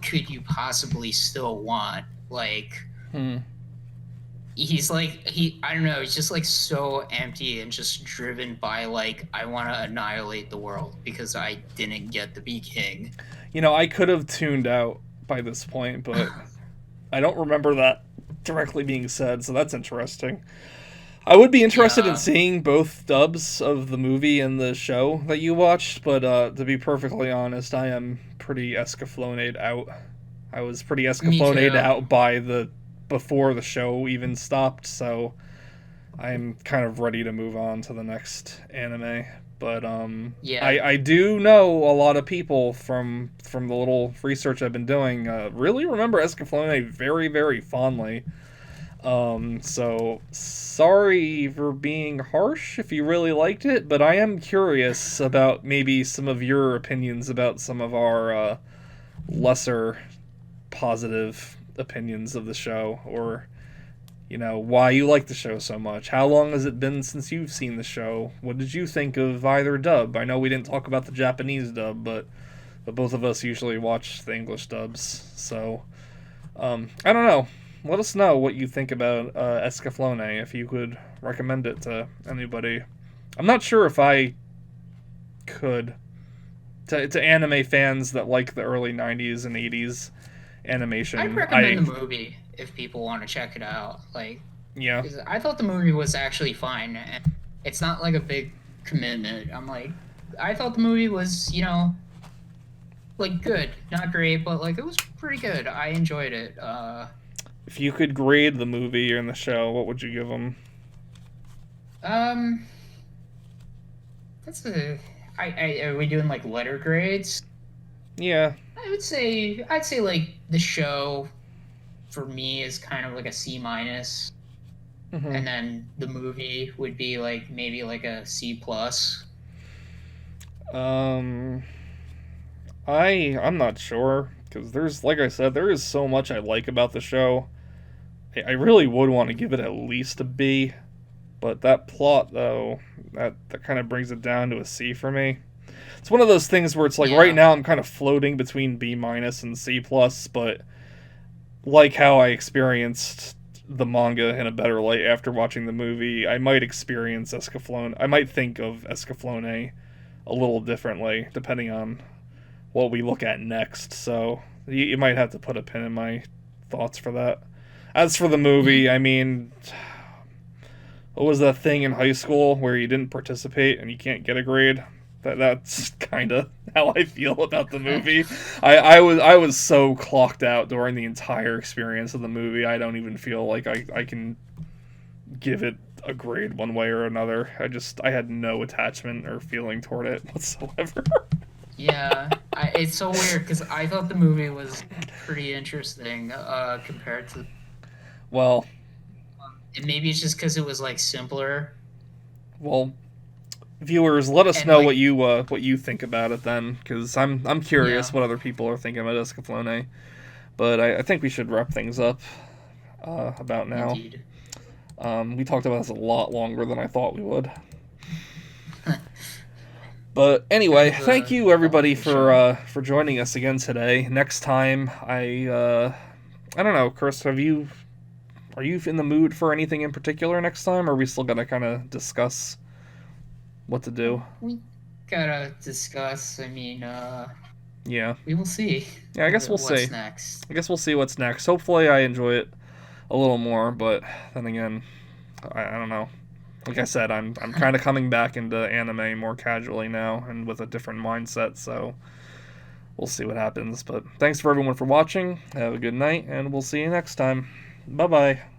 S2: could you possibly still want? Like
S1: Hmm.
S2: he's like, I don't know, he's just like so empty and just driven by like, I want to annihilate the world because I didn't get to be king.
S1: I could have tuned out by this point, but I don't remember that directly being said. So that's interesting. I would be interested in
S2: Yeah,
S1: seeing both dubs of the movie and the show that you watched, but to be perfectly honest, I am pretty Escaflowne'd out. I was pretty
S2: me
S1: Escaflowne'd
S2: too.
S1: out by the before the show even stopped, so I'm kind of ready to move on to the next anime. But
S2: Yeah,
S1: I do know a lot of people from the little research I've been doing really remember Escaflowne very very fondly. So sorry for being harsh if you really liked it, but I am curious about maybe some of your opinions about some of our lesser positive opinions of the show, or why you like the show so much. How long has it been since you've seen the show? What did you think of either dub? I know we didn't talk about the Japanese dub, but both of us usually watch the English dubs, so I don't know. Let us know what you think about Escaflowne, if you could recommend it to anybody. I'm not sure if I could. To anime fans that like the early 90s and 80s
S2: I'd
S1: animation,
S2: recommend the movie if people want to check it out. Like,
S1: yeah.
S2: 'cause I thought the movie was actually fine, and it's not like a big commitment. I'm like, I thought the movie was, like good, not great, but like it was pretty good. I enjoyed it.
S1: If you could grade the movie or the show, what would you give them?
S2: Um, that's a. Are we doing like letter grades?
S1: Yeah.
S2: I'd say like the show for me is kind of like a C minus,
S1: Hmm.
S2: and then the movie would be like maybe like a C plus.
S1: Um, I'm not sure because there's, like I said, there is so much I like about the show. I really would want to give it at least a B, but that plot though, that kind of brings it down to a C for me. It's one of those things where it's like right
S2: Yeah.
S1: now I'm kind of floating between B minus and C plus, but like how I experienced the manga in a better light after watching the movie, I might experience Escaflowne. I might think of Escaflowne a little differently depending on what we look at next. So you might have to put a pin in my thoughts for that. As for the
S2: Mm,
S1: movie, I mean, what was that thing in high school where you didn't participate and you can't get a grade? That's kind of how I feel about the movie. I was so clocked out during the entire experience of the movie. I don't even feel like I can give it a grade one way or another. I had no attachment or feeling toward it whatsoever.
S2: Yeah, it's so weird because I thought the movie was pretty interesting compared to.
S1: Well,
S2: And maybe it's just because it was like simpler
S1: well, viewers, let us
S2: and
S1: know
S2: like
S1: what you think about it then, because I'm curious
S2: yeah,
S1: what other people are thinking about Escaflowne. But I think we should wrap things up about now.
S2: indeed.
S1: We talked about this a lot longer than I thought we would. But
S2: Kind
S1: anyway,
S2: of
S1: thank
S2: a
S1: you everybody
S2: colorful show.
S1: for joining us again today. Next time, I don't know, Chris, are you in the mood for anything in particular next time? Or are we still gonna kind of discuss what to do?
S2: We gotta discuss. I mean,
S1: Yeah,
S2: we will see
S1: yeah. I guess we'll see.
S2: what's next.
S1: I guess we'll see what's next. Hopefully, I enjoy it a little more. But then again, I don't know. Like I said, I'm kind of coming back into anime more casually now and with a different mindset. So we'll see what happens. But thanks for everyone for watching. Have a good night, and we'll see you next time. Bye bye.